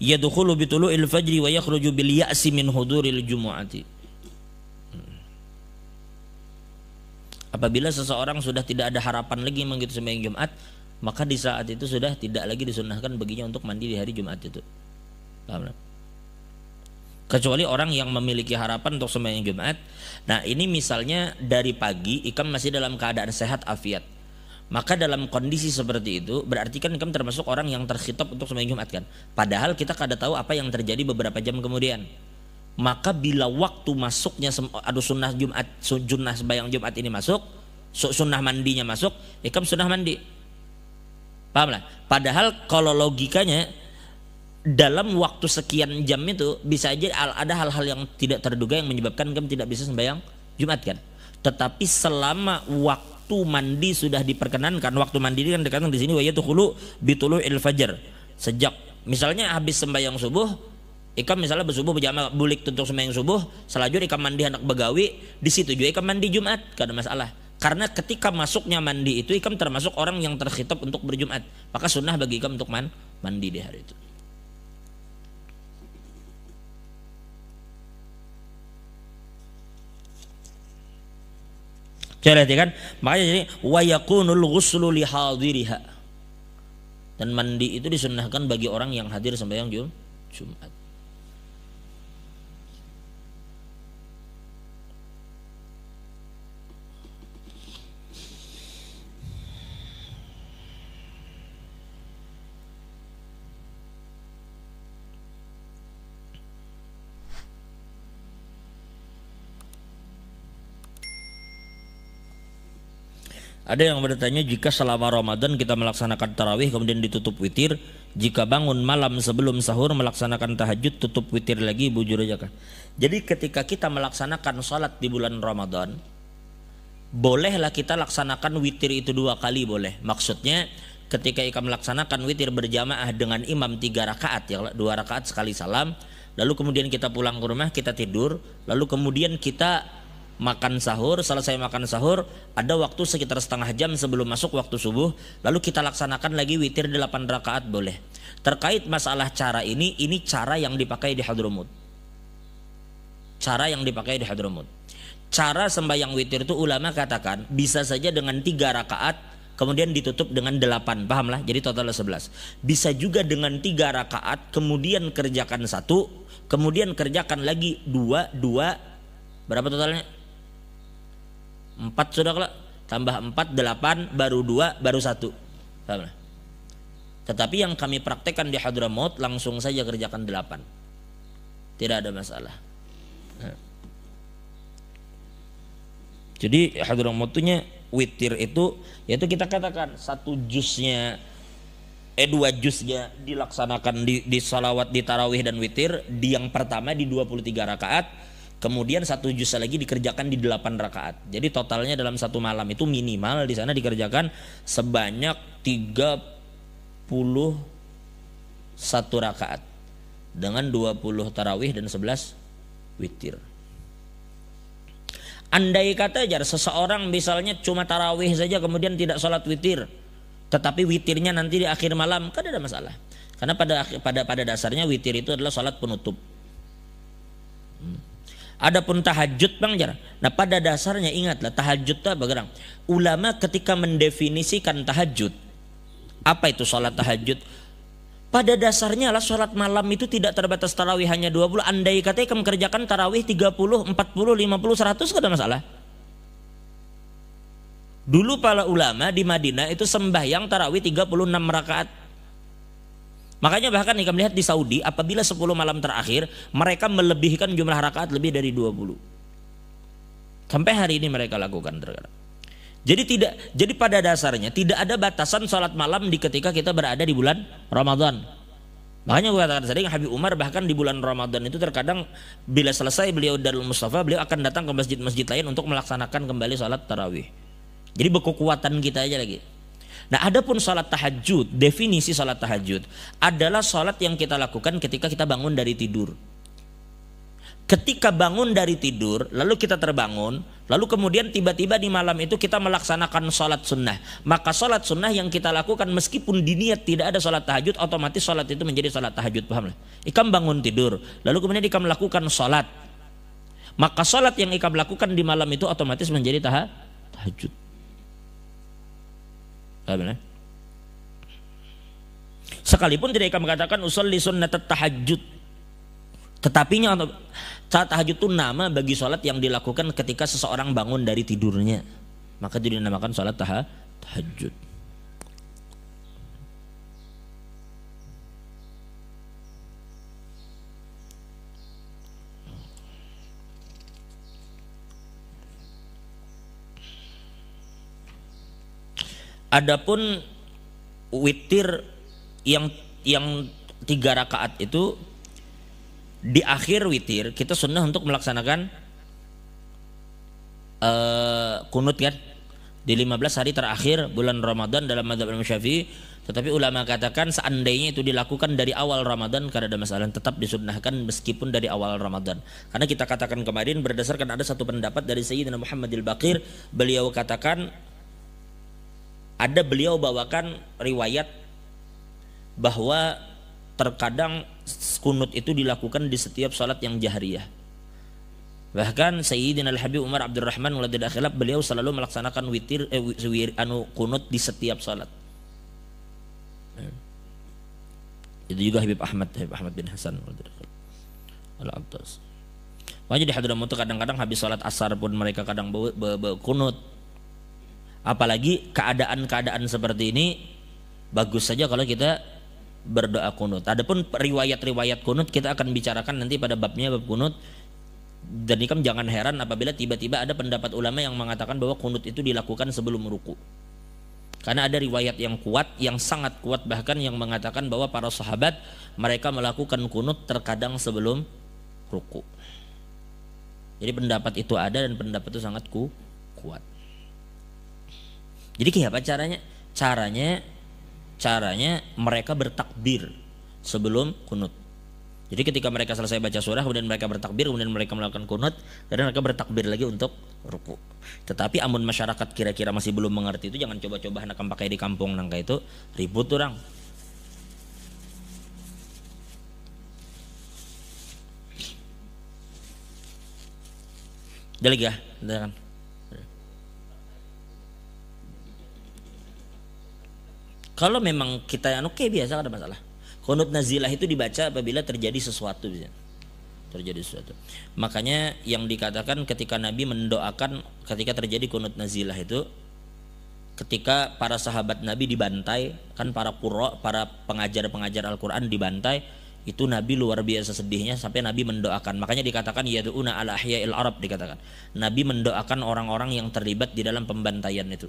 yadkhulu bi tulu'il fajri wa yakhruju bil ya'si min huduril jumu'ati. Apabila seseorang sudah tidak ada harapan lagi mengikuti sembahyang Jumat, maka di saat itu sudah tidak lagi disunahkan baginya untuk mandi di hari Jumat itu. Paham? Kecuali orang yang memiliki harapan untuk sembahyang Jumat. Nah, ini misalnya dari pagi ikam masih dalam keadaan sehat afiat. Maka dalam kondisi seperti itu berarti kan ikam termasuk orang yang terkhitab untuk sembahyang Jumat kan. Padahal kita kada tahu apa yang terjadi beberapa jam kemudian. Maka bila waktu masuknya sunnah Jumat, sunnah sembahyang Jumat ini masuk, sunnah mandinya masuk, ikam sunnah mandi. Paham lah? Padahal kalau logikanya dalam waktu sekian jam itu bisa aja ada hal-hal yang tidak terduga yang menyebabkan ikam tidak bisa sembahyang Jumat kan. Tetapi selama waktu mandi sudah diperkenankan, waktu mandi ini kan dikatakan di sini wa yadkhulu bitulu'il fajr. Sejak misalnya habis sembahyang subuh, ikam misalnya bersubuh berjamaah bulik untuk sembahyang subuh, selajur ikam mandi hendak begawi, di situ juga ikam mandi Jumat, kada masalah. Karena ketika masuknya mandi itu ikam termasuk orang yang terkhitab untuk berjumat, maka sunnah bagi ikam untuk mandi di hari itu. Lihat ya kan, makanya jadi wa yakunul ghuslu li hadiriha. Dan mandi itu disunnahkan bagi orang yang hadir sembahyang Jumat. Ada yang bertanya, jika selama Ramadan kita melaksanakan tarawih kemudian ditutup witir, jika bangun malam sebelum sahur melaksanakan tahajud tutup witir lagi, bujur aja kan? Jadi ketika kita melaksanakan sholat di bulan Ramadan, bolehlah kita laksanakan witir itu 2 kali boleh. Maksudnya ketika kita melaksanakan witir berjamaah dengan imam 3 rakaat ya, 2 rakaat sekali salam, lalu kemudian kita pulang ke rumah, kita tidur, lalu kemudian kita makan sahur, selesai makan sahur ada waktu sekitar setengah jam sebelum masuk waktu subuh, lalu kita laksanakan lagi witir 8 rakaat boleh. Terkait masalah cara ini cara yang dipakai di Hadramut. Cara yang dipakai di Hadramut. Cara sembahyang witir itu ulama katakan bisa saja dengan 3 rakaat kemudian ditutup dengan 8, paham lah? Jadi totalnya 11. Bisa juga dengan 3 rakaat kemudian kerjakan 1, kemudian kerjakan lagi 2, berapa totalnya? 4 sudah kalau tambah 4 8 baru 2 baru 1. Paham? Tetapi yang kami praktekkan di Hadramaut langsung saja kerjakan 8. Tidak ada masalah. Jadi Hadramautnya witir itu yaitu kita katakan 1 juznya 2 juznya dilaksanakan di salawat, di tarawih dan witir di yang pertama di 23 rakaat. Kemudian 1 juz lagi dikerjakan di 8 rakaat. Jadi totalnya dalam 1 malam itu minimal di sana dikerjakan sebanyak 39 1 rakaat dengan 20 tarawih dan 11 witir. Andai kata aja seseorang misalnya cuma tarawih saja kemudian tidak sholat witir, tetapi witirnya nanti di akhir malam, kan ada masalah. Karena pada dasarnya witir itu adalah sholat penutup. Adapun tahajud Bang Jar, nah pada dasarnya ingatlah tahajud itu apa gerang? Ulama ketika mendefinisikan tahajud, apa itu sholat tahajud? Pada dasarnya lah sholat malam itu tidak terbatas tarawih hanya 20. Andai katanya kamu kerjakan tarawih 30, 40, 50, 100 gak ada masalah. Dulu para ulama di Madinah itu sembahyang tarawih 36 rakaat. Makanya bahkan nih kami lihat di Saudi apabila 10 malam terakhir mereka melebihkan jumlah rakaat lebih dari 20. Sampai hari ini mereka lakukan terkadang. Jadi pada dasarnya tidak ada batasan sholat malam di ketika kita berada di bulan Ramadan. Makanya gue katakan sering Habib Umar bahkan di bulan Ramadan itu terkadang bila selesai beliau Darul Mustafa beliau akan datang ke masjid-masjid lain untuk melaksanakan kembali sholat tarawih. Jadi berkekuatan kita aja lagi. Nah, adapun sholat tahajud, definisi sholat tahajud adalah sholat yang kita lakukan ketika kita bangun dari tidur. Ketika bangun dari tidur, lalu kita terbangun, lalu kemudian tiba-tiba di malam itu kita melaksanakan sholat sunnah. Maka sholat sunnah yang kita lakukan meskipun di niat tidak ada sholat tahajud, otomatis sholat itu menjadi sholat tahajud, paham lah? Ikam bangun tidur, lalu kemudian ikam melakukan sholat. Maka sholat yang ikam lakukan di malam itu otomatis menjadi tahajud. Sekalipun tidak akan mengatakan usolli sunnat tahajud, tetapi saat tahajud itu nama bagi sholat yang dilakukan ketika seseorang bangun dari tidurnya, maka itu dinamakan sholat tahajud. Adapun witir yang 3 rakaat itu di akhir witir kita sunnah untuk melaksanakan kunut kan di 15 hari terakhir bulan Ramadan dalam mazhab Imam Syafi'i. Tetapi ulama katakan seandainya itu dilakukan dari awal Ramadan karena ada masalah, tetap disunnahkan meskipun dari awal Ramadan. Karena kita katakan kemarin berdasarkan ada satu pendapat dari Sayyidina Muhammad al-Baqir, beliau katakan beliau bawakan riwayat bahwa terkadang kunut itu dilakukan di setiap salat yang jahriyah. Bahkan Sayyidina Al-Habib Umar Abdurrahman Waladil Akhilab beliau selalu melaksanakan kunut di setiap salat. Itu juga Habib Ahmad bin Hasan Al-Abtas. Makanya di Hadramaut kadang-kadang habis salat asar pun mereka kadang kunut. Apalagi keadaan-keadaan seperti ini bagus saja kalau kita berdoa kunut. Adapun riwayat-riwayat kunut kita akan bicarakan nanti pada babnya bab kunut. Dan ini kan jangan heran apabila tiba-tiba ada pendapat ulama yang mengatakan bahwa kunut itu dilakukan sebelum ruku. Karena ada riwayat yang kuat, yang sangat kuat bahkan yang mengatakan bahwa para sahabat mereka melakukan kunut terkadang sebelum ruku. Jadi pendapat itu ada dan pendapat itu sangat kuat. Jadi kayak apa caranya? Caranya mereka bertakbir sebelum kunut. Jadi ketika mereka selesai baca surah kemudian mereka bertakbir, kemudian mereka melakukan kunut, dan mereka bertakbir lagi untuk ruku. Tetapi amun masyarakat kira-kira masih belum mengerti itu, jangan coba-coba hendak pakai di kampung nangka itu ribut orang. Udah lagi ya, udah kan. Kalau memang kita oke biasa, ada masalah. Kunut nazilah itu dibaca apabila terjadi sesuatu. Makanya yang dikatakan ketika Nabi mendoakan ketika terjadi kunut nazilah itu, ketika para sahabat Nabi dibantai, kan para qurra, para pengajar-pengajar Al-Quran dibantai, itu Nabi luar biasa sedihnya sampai Nabi mendoakan. Makanya dikatakan yadu'una ala ahya'il Arab, dikatakan Nabi mendoakan orang-orang yang terlibat di dalam pembantaian itu.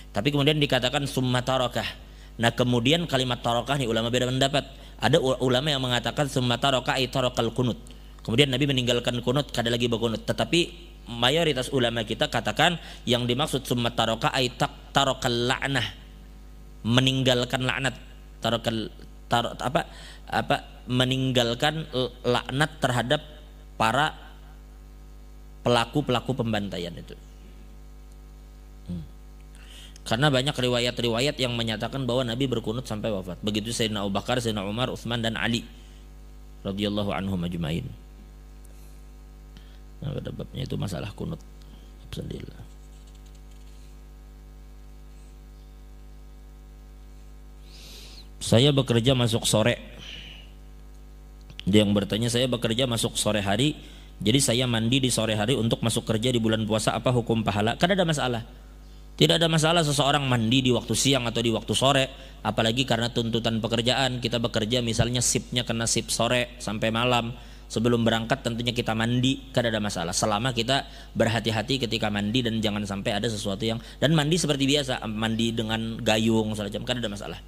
Tapi kemudian dikatakan summa tarakah. Nah kemudian kalimat tarakah nih ulama beda pendapat. Ada ulama yang mengatakan summa tarakah ay tarakal kunut. Kemudian Nabi meninggalkan kunut, kada lagi berkunut. Tetapi mayoritas ulama kita katakan yang dimaksud summa tarakah ay tarakal la'nah, meninggalkan laknat. meninggalkan laknat terhadap para pelaku pembantaian itu. Karena banyak riwayat-riwayat yang menyatakan bahwa Nabi berkunut sampai wafat. Begitu Sayyidina Abu Bakar, Sayyidina Umar, Utsman dan Ali radhiyallahu anhum ajma'in. Nah, pada babnya itu masalah kunut. Alhamdulillah. Saya bekerja masuk sore. Dia yang bertanya, saya bekerja masuk sore hari, jadi saya mandi di sore hari untuk masuk kerja di bulan puasa, apa hukum pahala? Kan ada masalah. Tidak ada masalah seseorang mandi di waktu siang atau di waktu sore, apalagi karena tuntutan pekerjaan. Kita bekerja misalnya shiftnya kena shift sore sampai malam, sebelum berangkat tentunya kita mandi, kan ada masalah. Selama kita berhati-hati ketika mandi dan jangan sampai ada sesuatu yang, dan mandi seperti biasa, mandi dengan gayung semacam, kan ada masalah.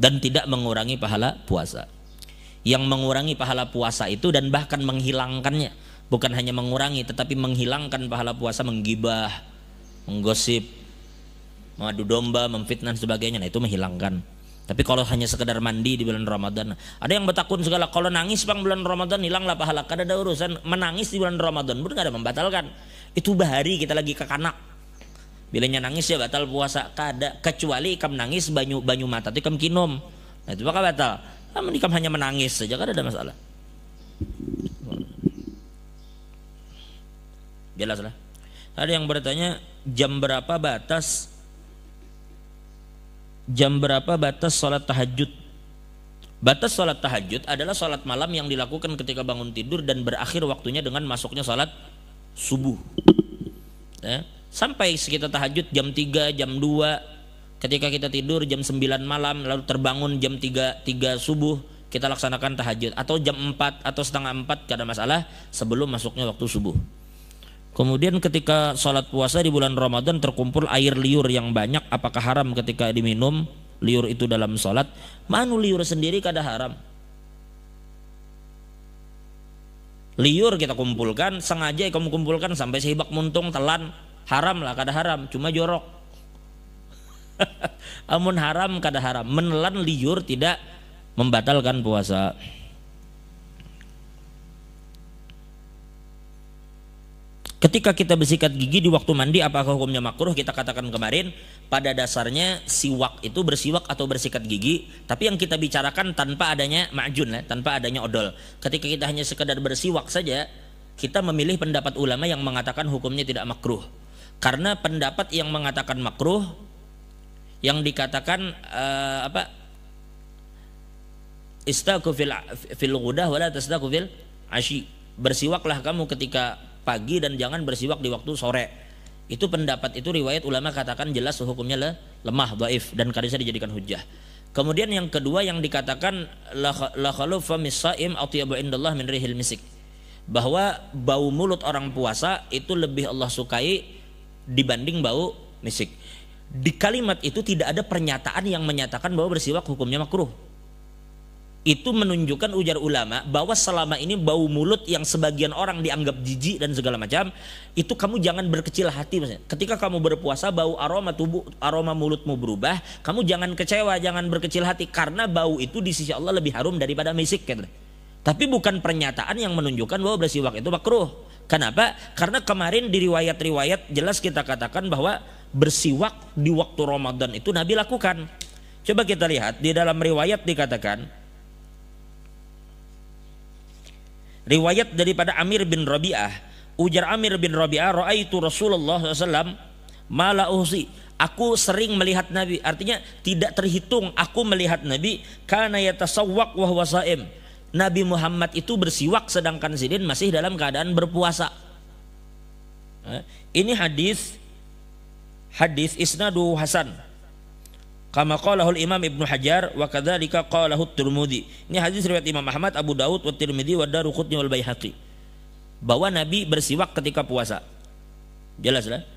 Dan tidak mengurangi pahala puasa. Yang mengurangi pahala puasa itu dan bahkan menghilangkannya, bukan hanya mengurangi tetapi menghilangkan pahala puasa, menggibah, menggosip, mengadu domba, memfitnah sebagainya, nah itu menghilangkan. Tapi kalau hanya sekedar mandi di bulan Ramadan, ada yang bertakun segala, kalau nangis bang bulan Ramadan hilanglah pahala. Kada ada urusan menangis di bulan Ramadan, pun kada membatalkan. Itu bahari kita lagi kekanak. Bilanya nangis ya batal puasa, kada, kecuali ikam nangis banyu mata itu ikam kinum. Nah itu bakal batal. Namun ikam hanya menangis saja kada ada masalah. Jelas lah. Ada yang bertanya jam berapa batas sholat tahajud? Batas sholat tahajud adalah sholat malam yang dilakukan ketika bangun tidur dan berakhir waktunya dengan masuknya sholat subuh. Ya, sampai sekitar tahajud jam 3, jam 2, ketika kita tidur jam 9 malam lalu terbangun jam 3 subuh, kita laksanakan tahajud, atau jam 4 atau setengah 4 tidak ada masalah sebelum masuknya waktu subuh. Kemudian ketika sholat puasa di bulan Ramadan terkumpul air liur yang banyak, apakah haram ketika diminum liur itu dalam sholat? Manu liur sendiri kada haram. Liur kita kumpulkan, sengaja kamu kumpulkan sampai sehibak muntung telan, haram lah, kada haram, cuma jorok. Amun haram kada haram, menelan liur tidak membatalkan puasa. Ketika kita bersikat gigi di waktu mandi, apakah hukumnya makruh? Kita katakan kemarin, pada dasarnya siwak itu bersiwak atau bersikat gigi, tapi yang kita bicarakan tanpa adanya ma'jun, tanpa adanya odol. Ketika kita hanya sekedar bersiwak saja, kita memilih pendapat ulama yang mengatakan hukumnya tidak makruh. Karena pendapat yang mengatakan makruh, yang dikatakan istaku fil ghudah wala tastaku fil ashi. Bersiwaklah kamu ketika pagi dan jangan bersiwak di waktu sore. Itu pendapat itu riwayat ulama katakan jelas hukumnya lemah, dhaif, dan kada bisa dijadikan hujjah. Kemudian yang kedua yang dikatakan la khaluf famis shaim atyabu indallah min rihil misik, bahwa bau mulut orang puasa itu lebih Allah sukai dibanding bau misik. Di kalimat itu tidak ada pernyataan yang menyatakan bahwa bersiwak hukumnya makruh. Itu menunjukkan ujar ulama bahwa selama ini bau mulut yang sebagian orang dianggap jijik dan segala macam, itu kamu jangan berkecil hati. Maksudnya, ketika kamu berpuasa bau aroma mulutmu berubah, kamu jangan kecewa, jangan berkecil hati, karena bau itu di sisi Allah lebih harum daripada misik. Tapi bukan pernyataan yang menunjukkan bahwa bersiwak itu makruh. Kenapa? Karena kemarin di riwayat-riwayat jelas kita katakan bahwa bersiwak di waktu Ramadan itu Nabi lakukan. Coba kita lihat di dalam riwayat dikatakan, riwayat daripada Amir bin Rabi'ah, ujar Amir bin Rabi'ah, ra'aitu Rasulullah SAW mala uhsi, aku sering melihat Nabi, artinya tidak terhitung aku melihat Nabi, kana yatasawwaq wa huwa shaim, Nabi Muhammad itu bersiwak sedangkan sidin masih dalam keadaan berpuasa. Ini hadis isnadu hasan, kama qalahul Imam Ibnu Hajar wa kadzalika qalahu Tirmidzi. Ini hadis riwayat Imam Ahmad, Abu Daud, wa Tirmidzi, wa Daruqutni wal Baihaqi, bahwa Nabi bersiwak ketika puasa. Jelas lah.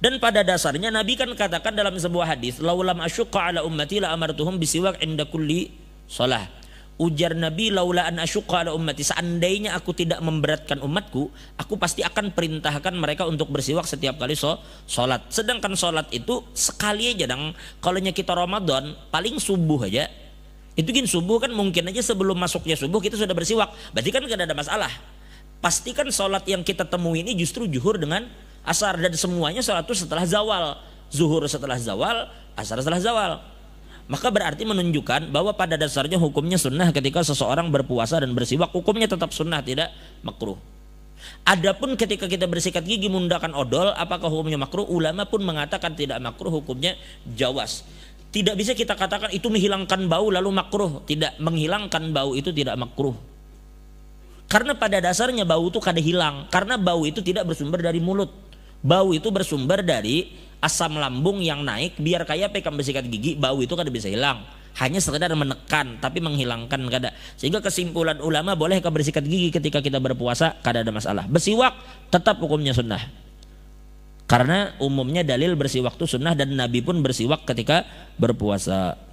Dan pada dasarnya Nabi kan katakan dalam sebuah hadis, laulam asyqa ala ummati la amartuhum bisiwak inda kulli shalah. Ujar Nabi, laula an asyqa ala ummati, seandainya aku tidak memberatkan umatku, aku pasti akan perintahkan mereka untuk bersiwak setiap kali sholat. Sedangkan sholat itu sekali aja dong. Kalau kita Ramadan paling subuh aja Itu kan subuh kan mungkin aja sebelum masuknya subuh kita sudah bersiwak. Berarti kan gak ada masalah. Pastikan sholat yang kita temui ini justru zuhur dengan asar. Dan semuanya sholat itu setelah zawal. Zuhur setelah zawal, asar setelah zawal. Maka berarti menunjukkan bahwa pada dasarnya hukumnya sunnah ketika seseorang berpuasa dan bersiwak. Hukumnya tetap sunnah, tidak makruh. Adapun ketika kita bersikat gigi menggunakan odol, apakah hukumnya makruh? Ulama pun mengatakan tidak makruh, hukumnya jawaz. Tidak bisa kita katakan itu menghilangkan bau lalu makruh. Tidak, menghilangkan bau itu tidak makruh. Karena pada dasarnya bau itu kada hilang. Karena bau itu tidak bersumber dari mulut. Bau itu bersumber dari asam lambung yang naik. Biar kayak pekam bersikat gigi, bau itu kada bisa hilang. Hanya sekedar menekan, tapi menghilangkan kada. Sehingga kesimpulan ulama, boleh bersikat gigi ketika kita berpuasa, kada ada masalah. Bersiwak tetap hukumnya sunnah. Karena umumnya dalil bersiwak itu sunnah dan Nabi pun bersiwak ketika berpuasa.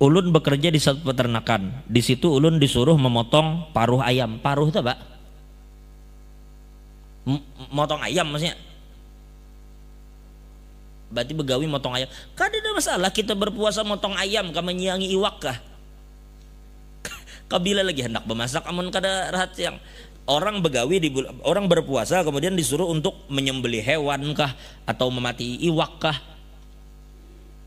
Ulun bekerja di satu peternakan. Di situ ulun disuruh memotong paruh ayam. Paruh itu apa? Motong ayam maksudnya. Berarti begawi motong ayam. Kada ada masalah kita berpuasa motong ayam, ka menyiangi iwak kah? Kabila lagi hendak bemasak amun kada rahat yang orang begawi orang berpuasa kemudian disuruh untuk menyembelih hewan kah atau memati iwak kah?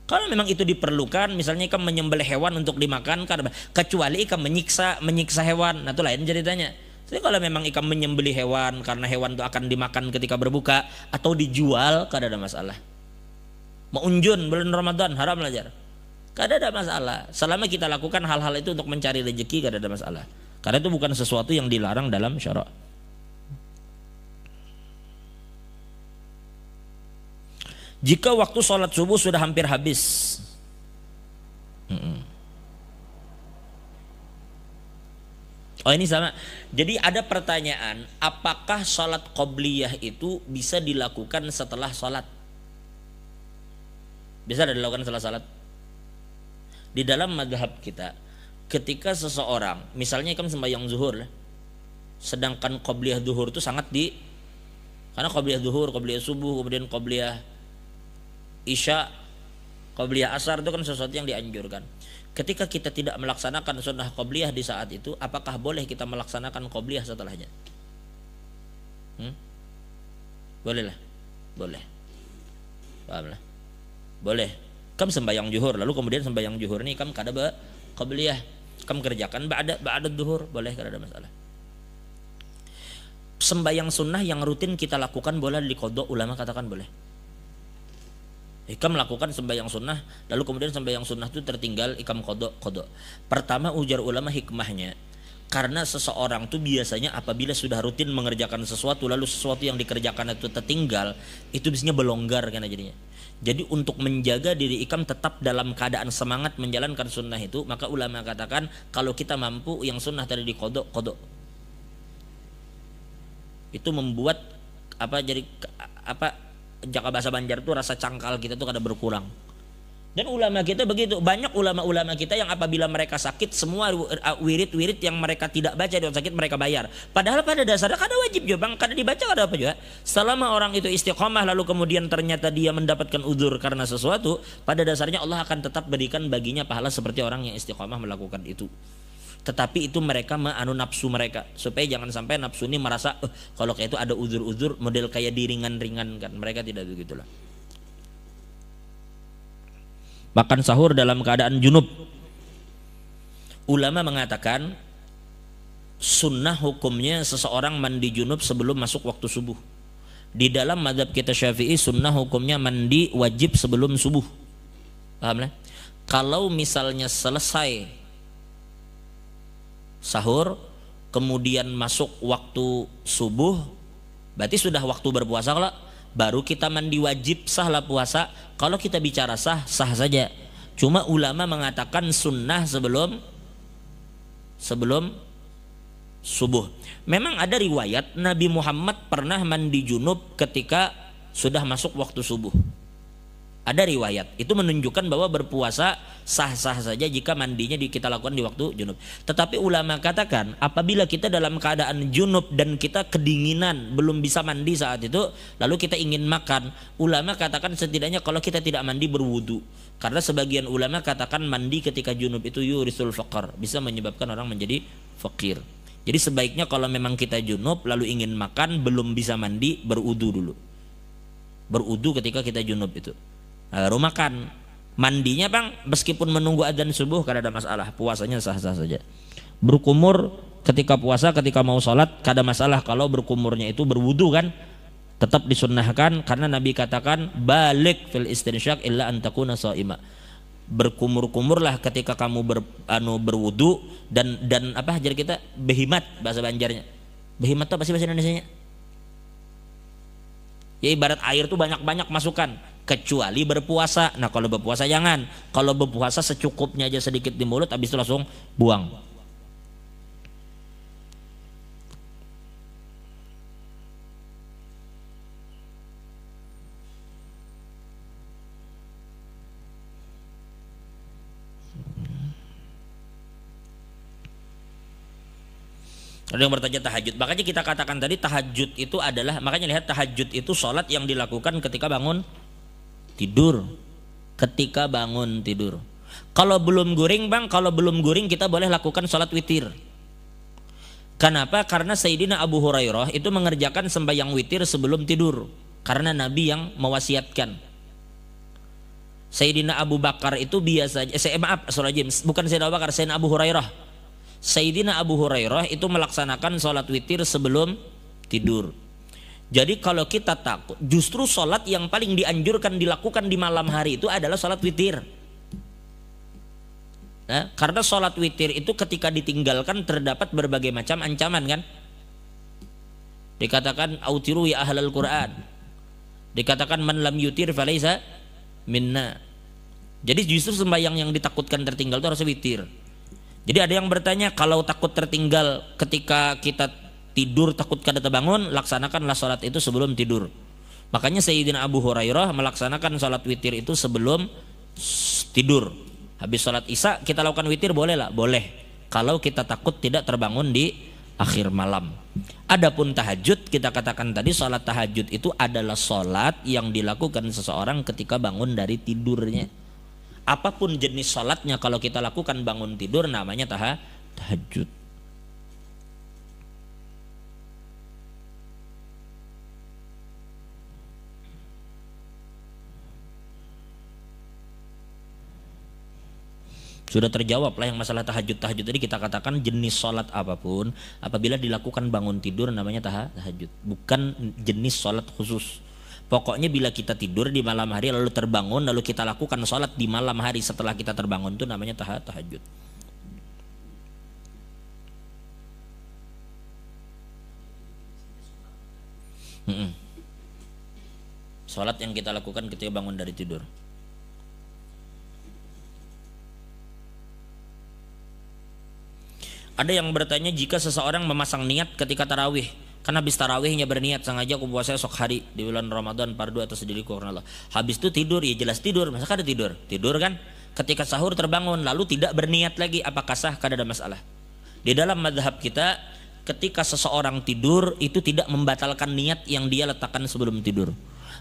Kalau memang itu diperlukan, misalnya ikan menyembelih hewan untuk dimakan, kecuali ikan menyiksa hewan, nah itu lain ceritanya. Jadi kalau memang ikan menyembelih hewan karena hewan itu akan dimakan ketika berbuka atau dijual, kada ada masalah. Meunjun bulan Ramadan haram belajar, kada ada masalah. Selama kita lakukan hal-hal itu untuk mencari rezeki, kada ada masalah. Karena itu bukan sesuatu yang dilarang dalam syara'. Jika waktu sholat subuh sudah hampir habis, oh ini sama. Jadi ada pertanyaan, apakah sholat qobliyah itu bisa dilakukan setelah sholat? Bisa dilakukan setelah sholat? Di dalam mazhab kita, ketika seseorang, misalnya kan sembahyang zuhur, sedangkan qobliyah zuhur itu sangat karena qobliyah zuhur, qobliyah subuh, kemudian qobliyah isya, qobliyah asar itu kan sesuatu yang dianjurkan. Ketika kita tidak melaksanakan sunnah qobliyah di saat itu, apakah boleh kita melaksanakan qobliyah setelahnya? Boleh lah, boleh. Paham lah, boleh. Kam sembahyang zuhur, lalu kemudian sembahyang zuhur ini kam kada qobliyah, kam kerjakan ba'da zuhur, boleh, kada ada masalah. Sembahyang sunnah yang rutin kita lakukan boleh diqodho, ulama katakan boleh. Ikam melakukan sembahyang sunnah, lalu kemudian sembahyang sunnah itu tertinggal, ikam qodho. Pertama ujar ulama hikmahnya, karena seseorang itu biasanya apabila sudah rutin mengerjakan sesuatu, lalu sesuatu yang dikerjakan itu tertinggal, itu biasanya berlonggar kan jadinya. Jadi untuk menjaga diri ikam tetap dalam keadaan semangat menjalankan sunnah itu, maka ulama katakan kalau kita mampu yang sunnah tadi diqodho, qodho. Itu membuat jaka bahasa Banjar itu rasa cangkal kita tuh kada berkurang. Dan ulama kita begitu, banyak ulama-ulama kita yang apabila mereka sakit, semua wirid-wirid yang mereka tidak baca di sakit mereka bayar. Padahal pada dasarnya kada wajib juga, bang, kada dibaca kada apa juga. Selama orang itu istiqomah lalu kemudian ternyata dia mendapatkan udzur karena sesuatu, pada dasarnya Allah akan tetap berikan baginya pahala seperti orang yang istiqomah melakukan itu. Tetapi itu mereka menganu nafsu mereka, supaya jangan sampai nafsu ini merasa kalau kayak itu ada uzur-uzur model kayak diringan-ringan kan. Mereka tidak begitulah. Makan sahur dalam keadaan junub, ulama mengatakan sunnah hukumnya seseorang mandi junub sebelum masuk waktu subuh. Di dalam mazhab kita Syafi'i sunnah hukumnya mandi wajib sebelum subuh. Paham lah? Kalau misalnya selesai sahur kemudian masuk waktu subuh, berarti sudah waktu berpuasa. Kalau baru kita mandi wajib, sahlah puasa. Kalau kita bicara sah saja. Cuma ulama mengatakan sunnah sebelum subuh. Memang ada riwayat Nabi Muhammad pernah mandi junub ketika sudah masuk waktu subuh. Ada riwayat itu menunjukkan bahwa berpuasa sah-sah saja jika mandinya kita lakukan di waktu junub. Tetapi ulama katakan apabila kita dalam keadaan junub dan kita kedinginan belum bisa mandi saat itu, lalu kita ingin makan, ulama katakan setidaknya kalau kita tidak mandi berwudu. Karena sebagian ulama katakan mandi ketika junub itu yurisul faqar, bisa menyebabkan orang menjadi fakir. Jadi sebaiknya kalau memang kita junub lalu ingin makan belum bisa mandi, berwudu dulu. Berwudu ketika kita junub itu. Baru makan. Mandinya bang meskipun menunggu adzan subuh kada ada masalah, puasanya sah-sah saja. Berkumur ketika puasa, ketika mau sholat kada masalah kalau berkumurnya itu berwudu kan, tetap disunnahkan karena Nabi katakan balik fil istinsyaq illa an takuna shaima. Berkumur-kumurlah ketika kamu berwudu dan apa ajar kita behimat bahasa Banjarnya. Behimat itu apa sih bahasa Indonesianya? Ya ibarat air tuh banyak-banyak masukkan kecuali berpuasa. Nah kalau berpuasa jangan. Kalau berpuasa secukupnya aja sedikit di mulut, habis itu langsung buang. Ada yang bertanya tahajud. Makanya kita katakan tadi tahajud itu adalah, makanya lihat tahajud itu sholat yang dilakukan ketika bangun tidur. Ketika bangun tidur. Kalau belum guring bang, kalau belum guring kita boleh lakukan sholat witir. Kenapa? Karena Sayyidina Abu Hurairah itu mengerjakan sembahyang witir sebelum tidur. Karena Nabi yang mewasiatkan. Sayyidina Abu Bakar itu biasanya, bukan Sayyidina Abu Bakar, Sayyidina Abu Hurairah. Sayyidina Abu Hurairah itu melaksanakan sholat witir sebelum tidur. Jadi kalau kita takut, justru sholat yang paling dianjurkan dilakukan di malam hari itu adalah sholat witir. Nah, karena sholat witir itu ketika ditinggalkan terdapat berbagai macam ancaman kan. Dikatakan autiru ya ahlal Quran. Dikatakan man lam yutir falaisa minna. Jadi justru sembahyang yang ditakutkan tertinggal itu harus witir. Jadi ada yang bertanya kalau takut tertinggal ketika kita tidur takut kada terbangun, laksanakanlah sholat itu sebelum tidur. Makanya Sayyidina Abu Hurairah melaksanakan sholat witir itu sebelum tidur. Habis sholat isya kita lakukan witir boleh lah? Boleh. Kalau kita takut tidak terbangun di akhir malam. Adapun tahajud kita katakan tadi sholat tahajud itu adalah sholat yang dilakukan seseorang ketika bangun dari tidurnya. Apapun jenis sholatnya kalau kita lakukan bangun tidur namanya tahajud. Sudah terjawab lah yang masalah tahajud tadi kita katakan jenis sholat apapun apabila dilakukan bangun tidur namanya tahajud, bukan jenis sholat khusus. Pokoknya bila kita tidur di malam hari lalu terbangun lalu kita lakukan sholat di malam hari setelah kita terbangun itu namanya tahajud. Sholat yang kita lakukan ketika bangun dari tidur. Ada yang bertanya jika seseorang memasang niat ketika tarawih, kan habis tarawihnya berniat sengaja aku puasa esok hari di bulan Ramadan fardu atas diriku karena Allah. Habis itu tidur, ya jelas tidur, masa kada tidur? Tidur kan? Ketika sahur terbangun lalu tidak berniat lagi, apakah sah? Kada ada masalah. Di dalam mazhab kita ketika seseorang tidur itu tidak membatalkan niat yang dia letakkan sebelum tidur.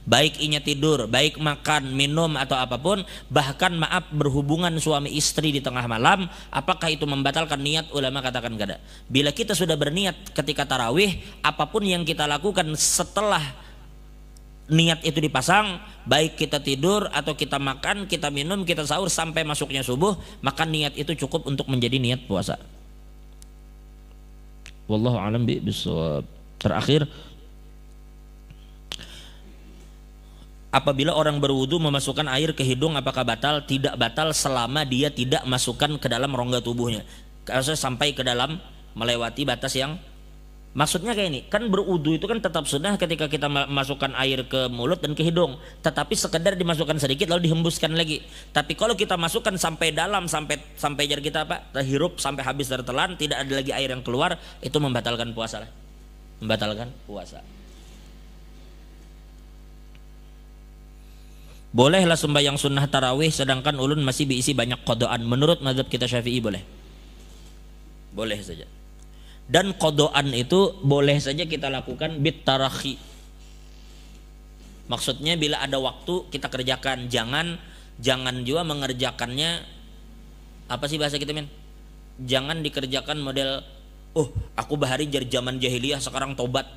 Baik inya tidur, baik makan, minum atau apapun, bahkan maaf berhubungan suami istri di tengah malam, apakah itu membatalkan niat? Ulama katakan kada. Bila kita sudah berniat ketika tarawih, apapun yang kita lakukan setelah niat itu dipasang, baik kita tidur atau kita makan, kita minum, kita sahur sampai masuknya subuh, maka niat itu cukup untuk menjadi niat puasa. Wallahu a'lam bishawab. Terakhir, apabila orang berwudu memasukkan air ke hidung apakah batal? Tidak batal selama dia tidak masukkan ke dalam rongga tubuhnya. Kalau sampai ke dalam melewati batas yang maksudnya kayak ini, kan berwudu itu kan tetap sunnah ketika kita masukkan air ke mulut dan ke hidung, tetapi sekedar dimasukkan sedikit lalu dihembuskan lagi. Tapi kalau kita masukkan sampai dalam sampai jar kita apa? Terhirup sampai habis tertelan, tidak ada lagi air yang keluar, itu membatalkan puasa lah. Membatalkan puasa. Bolehlah sembahyang sunnah tarawih sedangkan ulun masih diisi banyak qadaan. Menurut mazhab kita Syafi'i boleh. Boleh saja. Dan qadaan itu boleh saja kita lakukan bit tarakhi. Maksudnya bila ada waktu kita kerjakan, jangan juga mengerjakannya apa sih bahasa kita men? Jangan dikerjakan model aku bahari dari zaman jahiliyah sekarang tobat.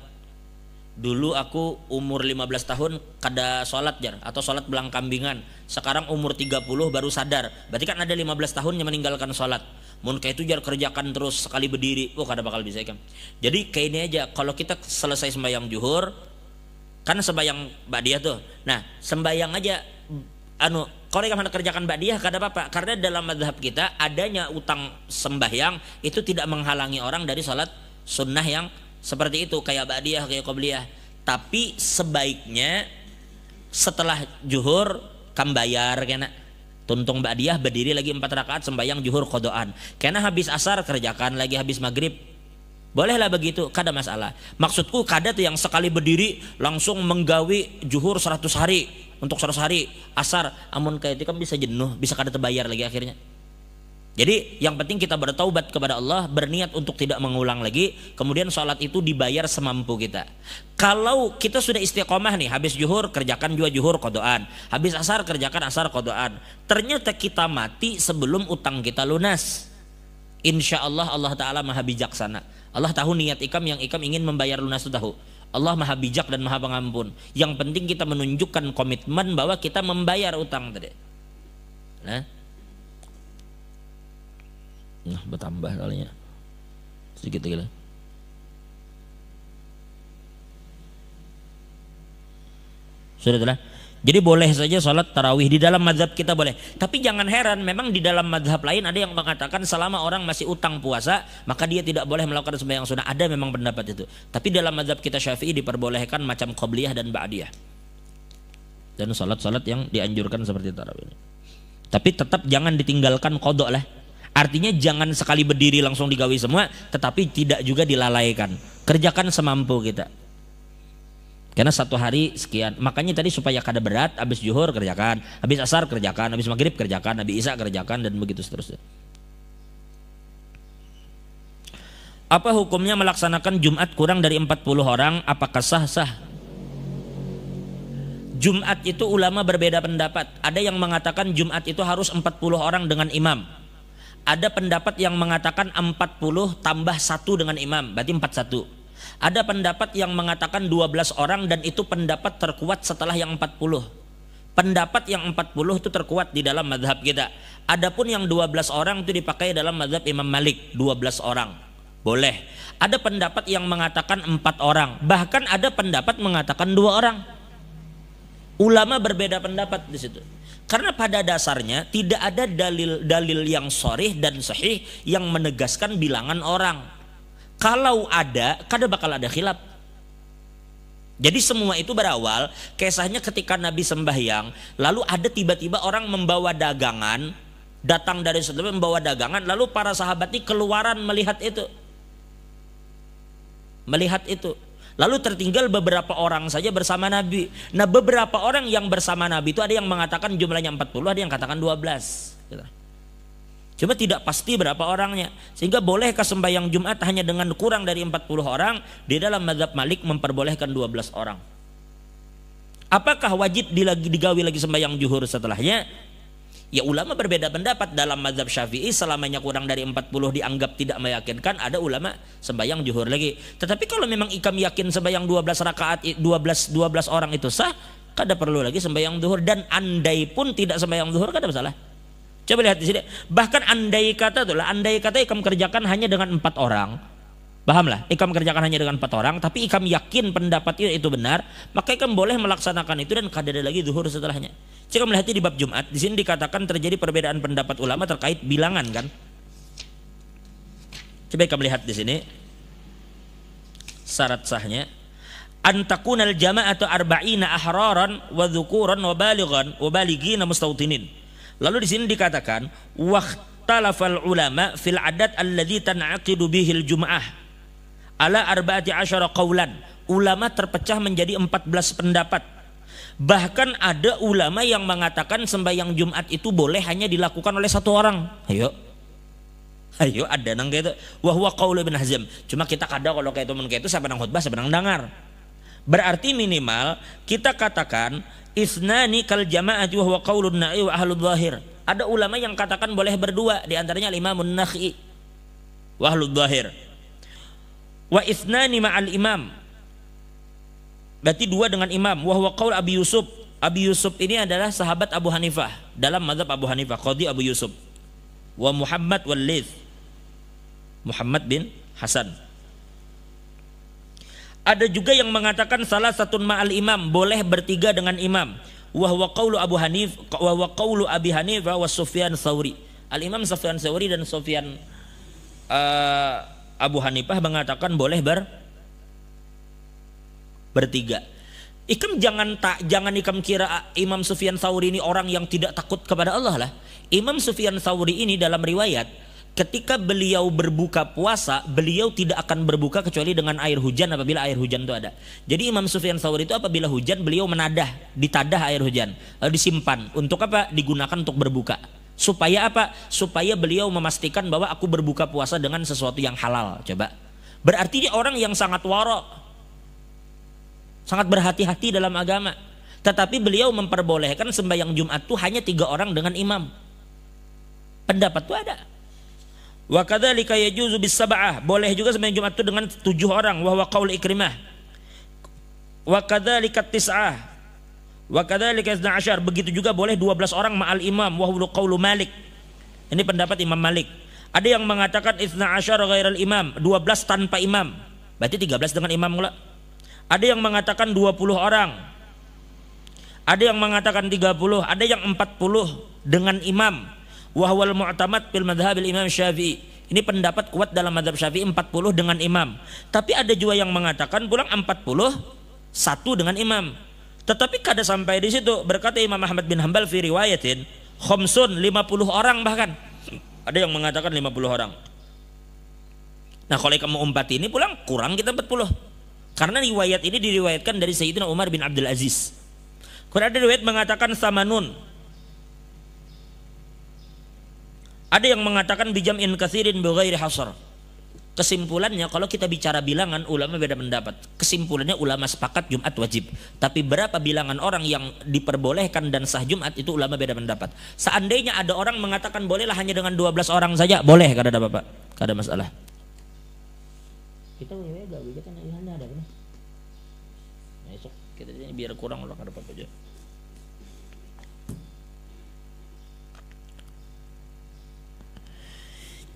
Dulu aku umur 15 tahun kada sholat jar atau sholat belang kambingan. Sekarang umur 30 baru sadar. Berarti kan ada 15 tahun yang meninggalkan sholat. Mun kayak itu jar kerjakan terus sekali berdiri, kada bakal bisa kan. Jadi kayak ini aja, kalau kita selesai sembahyang zuhur, kan sembahyang ba'diyah tuh. Nah, sembahyang aja kalau yang kerjakan ba'diyah kada apa-apa, karena dalam mazhab kita adanya utang sembahyang itu tidak menghalangi orang dari sholat sunnah yang seperti itu, kayak ba'diyah, kayak qobliyah. Tapi sebaiknya setelah zuhur kam bayar kena tuntung ba'diyah berdiri lagi 4 rakaat sembahyang zuhur qadaan. Karena habis asar kerjakan lagi, habis maghrib bolehlah begitu, kada masalah. Maksudku kada tuh yang sekali berdiri langsung menggawi zuhur 100 hari untuk 100 hari asar, amun kayak itu kan bisa jenuh, bisa kada terbayar lagi akhirnya. Jadi yang penting kita bertaubat kepada Allah, berniat untuk tidak mengulang lagi, kemudian sholat itu dibayar semampu kita. Kalau kita sudah istiqomah nih, habis zuhur kerjakan juga zuhur qadaan, habis asar kerjakan asar qadaan, ternyata kita mati sebelum utang kita lunas, insya Allah Allah Ta'ala maha bijaksana. Allah tahu niat ikam, yang ikam ingin membayar lunas itu tahu. Allah maha bijak dan maha pengampun. Yang penting kita menunjukkan komitmen bahwa kita membayar utang tadi. Nah, bertambah kalinya sedikit lagi lah. Sudah telah. Jadi boleh saja sholat tarawih di dalam mazhab kita boleh. Tapi jangan heran, memang di dalam mazhab lain ada yang mengatakan selama orang masih utang puasa maka dia tidak boleh melakukan sembahyang sunnah. Ada memang pendapat itu. Tapi dalam mazhab kita Syafi'i diperbolehkan macam qobliyah dan ba'diyah. Dan sholat-sholat yang dianjurkan seperti tarawih. Tapi tetap jangan ditinggalkan qadha lah. Artinya jangan sekali berdiri langsung digawi semua, tetapi tidak juga dilalaikan. Kerjakan semampu kita. Karena satu hari sekian. Makanya tadi supaya kada berat, habis zuhur kerjakan, habis asar kerjakan, habis maghrib kerjakan, habis isya kerjakan, dan begitu seterusnya. Apa hukumnya melaksanakan Jumat kurang dari 40 orang? Apakah sah-sah? Jumat itu ulama berbeda pendapat. Ada yang mengatakan Jumat itu harus 40 orang dengan imam. Ada pendapat yang mengatakan 40 tambah 1 dengan imam, berarti 41. Ada pendapat yang mengatakan 12 orang dan itu pendapat terkuat setelah yang 40. Pendapat yang 40 itu terkuat di dalam mazhab kita. Adapun yang 12 orang itu dipakai dalam mazhab Imam Malik, 12 orang. Boleh. Ada pendapat yang mengatakan 4 orang. Bahkan ada pendapat mengatakan 2 orang. Ulama berbeda pendapat di situ. Karena pada dasarnya tidak ada dalil yang sharih dan sahih yang menegaskan bilangan orang. Kalau ada, kada bakal ada khilaf. Jadi semua itu berawal kisahnya ketika Nabi sembahyang, lalu ada tiba-tiba orang membawa dagangan, datang dari sebelum membawa dagangan, lalu para sahabat ini keluaran melihat itu. Lalu tertinggal beberapa orang saja bersama Nabi. Nah, beberapa orang yang bersama Nabi itu ada yang mengatakan jumlahnya 40, ada yang katakan 12. Cuma tidak pasti berapa orangnya. Sehingga bolehkah sembahyang Jumat hanya dengan kurang dari 40 orang? Di dalam mazhab Malik memperbolehkan 12 orang. Apakah wajib digawi lagi sembahyang zuhur setelahnya? Ya ulama berbeda pendapat. Dalam mazhab Syafi'i selamanya kurang dari 40 dianggap tidak meyakinkan, ada ulama sembahyang zuhur lagi. Tetapi kalau memang ikam yakin sembahyang 12 rakaat 12 orang itu sah, kada perlu lagi sembahyang zuhur. Dan andai pun tidak sembahyang zuhur kada masalah. Coba lihat di sini. Bahkan andai kata ikam kerjakan hanya dengan 4 orang. Pahamlah, ikam kerjakan hanya dengan 4 orang, tapi ikam yakin pendapat itu benar, maka ikam boleh melaksanakan itu dan kada ada lagi zuhur setelahnya. Jika melihat di bab Jumat, di sini dikatakan terjadi perbedaan pendapat ulama terkait bilangan kan. Coba ikam lihat di sini syarat sahnya. Antakunal jama'atu arba'ina ahraran wa dzukuran wa balighan wa baligina mustautinin. Lalu di sini dikatakan waqtalafal ulama fil adat alladzi tan'aqidu bihil jum'ah ala 14 qaulan. Ulama terpecah menjadi 14 pendapat. Bahkan ada ulama yang mengatakan sembahyang Jumat itu boleh hanya dilakukan oleh satu orang. Ayo ada nang gitu. Wa huwa qaul Ibnu Hazm. Cuma kita kadang kalau kayak itu siapa nang khutbah siapa nang dengar. Berarti minimal kita katakan isnani kal jama'ati wa huwa qaulun na'i wa ahlul zahir. Ada ulama yang katakan boleh berdua, di antaranya Imamun Nakhai wa ahlul zahir. Wa isnani ma'al imam. Berarti dua dengan imam. Wa huwa qaul Abi Yusuf. Abi Yusuf ini adalah sahabat Abu Hanifah dalam mazhab Abu Hanifah, qadhi Abu Yusuf. Wa Muhammad wal Lith. Muhammad bin Hasan. Ada juga yang mengatakan salah satu ma'al imam, boleh bertiga dengan imam. Wa huwa qaulu Abu Hanif wa huwa qaulu Abi Hanifah wa Sufyan Tsauri. Al Imam Sufyan Tsauri dan Sufyan Abu Hanifah mengatakan boleh bertiga. Jangan ikam kira Imam Sufyan Tsauri ini orang yang tidak takut kepada Allah lah. Imam Sufyan Tsauri ini dalam riwayat ketika beliau berbuka puasa, beliau tidak akan berbuka kecuali dengan air hujan apabila air hujan itu ada. Jadi Imam Sufyan Tsauri itu apabila hujan beliau ditadah air hujan, lalu disimpan. Untuk apa? Digunakan untuk berbuka. Supaya apa? Supaya beliau memastikan bahwa aku berbuka puasa dengan sesuatu yang halal. Coba. Berarti dia orang yang sangat wara', sangat berhati-hati dalam agama. Tetapi beliau memperbolehkan sembahyang Jumat itu hanya 3 orang dengan imam. Pendapat itu ada. Wa kadzalika yajuzu bis sab'ah, boleh juga sembahyang Jumat itu dengan 7 orang. Wa huwa qaul Ikrimah. Wa kadzalika tis'ah. Wa kadzalika 12, begitu juga boleh 12 orang ma'al imam. Wa huwa qaul Malik. Ini pendapat Imam Malik. Ada yang mengatakan 12 ghairal imam, 12 tanpa imam. Berarti 13 dengan imam pula. Ada yang mengatakan 20 orang. Ada yang mengatakan 30, ada yang 40 dengan imam. Wa huwal mu'tamad fil madhhabil Imam Syafi'i. Ini pendapat kuat dalam mazhab Syafi'i, 40 dengan imam. Tapi ada juga yang mengatakan pulang 41 dengan imam. Tetapi kada sampai di situ. Berkata Imam Ahmad bin Hanbal fi riwayatin khamsun, 50 orang bahkan. Ada yang mengatakan 50 orang. Nah, kalau kamu umpat ini pulang kurang kita 40. Karena riwayat ini diriwayatkan dari Sayyidina Umar bin Abdul Aziz. Kalau ada riwayat mengatakan samanun. Ada yang mengatakan bijam'in katsirin bighairi hasar. Kesimpulannya kalau kita bicara bilangan ulama beda pendapat. Kesimpulannya ulama sepakat Jumat wajib. Tapi berapa bilangan orang yang diperbolehkan dan sah Jumat itu ulama beda pendapat. Seandainya ada orang mengatakan bolehlah hanya dengan 12 orang saja, boleh, kada ada Bapak. Kada masalah. Kita kita ada kan? Nah, esok kita biar kurang orang ada apa-apa aja.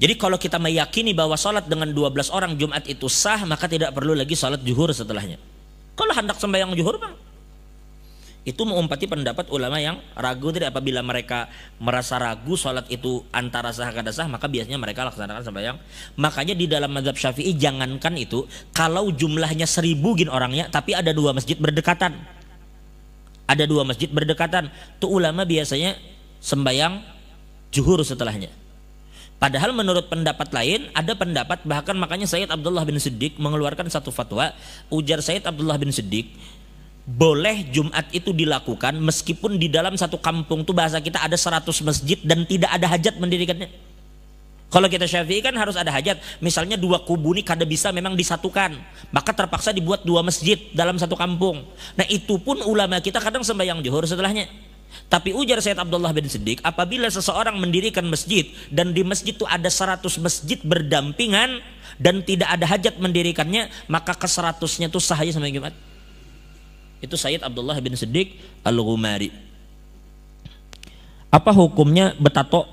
Jadi kalau kita meyakini bahwa sholat dengan 12 orang Jumat itu sah, maka tidak perlu lagi sholat zuhur setelahnya. Kalau hendak sembahyang zuhur, Bang, itu mengumpati pendapat ulama yang ragu tidak. Apabila mereka merasa ragu sholat itu antara sah kada sah, maka biasanya mereka laksanakan sembahyang. Makanya di dalam mazhab Syafi'i jangankan itu, kalau jumlahnya 1000 orangnya, tapi ada 2 masjid berdekatan. Ada 2 masjid berdekatan, tuh ulama biasanya sembahyang zuhur setelahnya. Padahal menurut pendapat lain, ada pendapat bahkan makanya Sayyid Abdullah bin Siddiq mengeluarkan satu fatwa. Ujar Sayyid Abdullah bin Siddiq, boleh Jumat itu dilakukan meskipun di dalam satu kampung tuh bahasa kita ada 100 masjid dan tidak ada hajat mendirikannya. Kalau kita Syafi'i kan harus ada hajat. Misalnya 2 kubu ini kada bisa memang disatukan, maka terpaksa dibuat 2 masjid dalam satu kampung. Nah itu pun ulama kita kadang sembahyang zuhur setelahnya. Tapi ujar Sayyid Abdullah bin Siddiq, apabila seseorang mendirikan masjid dan di masjid itu ada 100 masjid berdampingan dan tidak ada hajat mendirikannya, maka ke-100-nya itu sah aja sama Jumat. Itu Sayyid Abdullah bin Siddiq Al-Ghumari. Apa hukumnya betato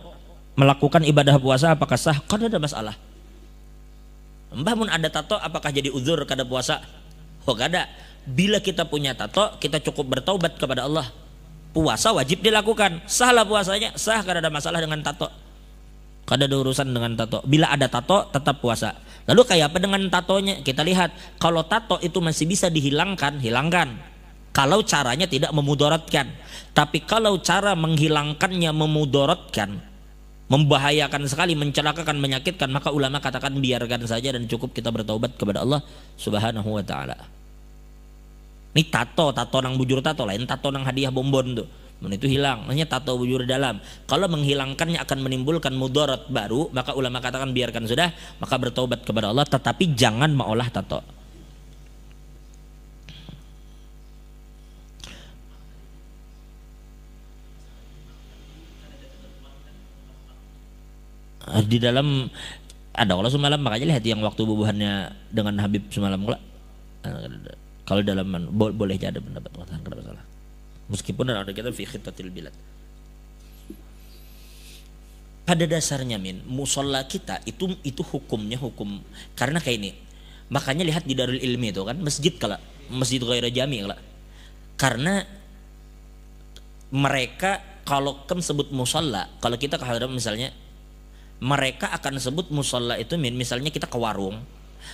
melakukan ibadah puasa, apakah sah? Kan ada masalah. Mbah mun ada tato apakah jadi uzur kada puasa? Oh kada. Bila kita punya tato, kita cukup bertaubat kepada Allah. Puasa wajib dilakukan, sahlah puasanya, sah, kada ada masalah dengan tato, kada ada urusan dengan tato. Bila ada tato tetap puasa. Lalu kayak apa dengan tatonya? Kita lihat, kalau tato itu masih bisa dihilangkan, hilangkan. Kalau caranya tidak memudaratkan. Tapi kalau cara menghilangkannya memudaratkan, membahayakan sekali, mencelakakan, menyakitkan, maka ulama katakan biarkan saja dan cukup kita bertaubat kepada Allah Subhanahu wa taala. Ini tato nang bujur tato lain tato nang hadiah bonbon tuh. Itu hilang, namanya tato bujur dalam. Kalau menghilangkannya akan menimbulkan mudarat baru, maka ulama katakan biarkan sudah, maka bertobat kepada Allah, tetapi jangan mengolah tato. Di dalam ada Allah semalam, makanya lihat yang waktu bubuhannya dengan Habib semalam kalau dalam boleh jadi pendapat mengatakan kenapa salah. Meskipun ada kita fi khitatil bilad. Pada dasarnya musola kita itu hukumnya hukum karena kayak ini. Makanya lihat di Darul Ilmi itu kan masjid masjid ghaira jami karena mereka kalau sebut musola, kalau kita ke hadram misalnya, mereka akan sebut musola itu misalnya kita ke warung.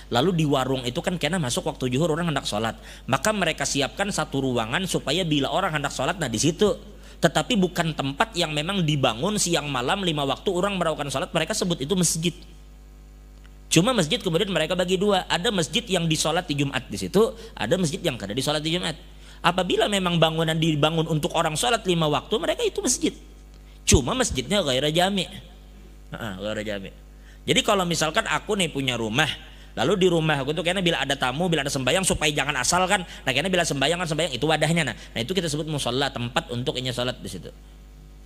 Lalu di warung itu kan karena masuk waktu zuhur orang hendak sholat, maka mereka siapkan satu ruangan supaya bila orang hendak sholat di situ. Tetapi bukan tempat yang memang dibangun siang malam 5 waktu orang melakukan sholat, mereka sebut itu masjid. Cuma masjid kemudian mereka bagi dua, ada masjid yang disolat di Jumat di situ, ada masjid yang kada disolat di Jumat. Apabila memang bangunan dibangun untuk orang sholat 5 waktu, mereka itu masjid. Cuma masjidnya ghaira jami'. Ghaira jami'. Jadi kalau misalkan aku nih punya rumah, lalu di rumah aku tuh kayaknya bila ada tamu, bila ada sembahyang supaya jangan asal kan. Nah kayaknya bila sembahyang kan sembahyang itu wadahnya. Nah itu kita sebut musola, tempat untuk inya salat di situ.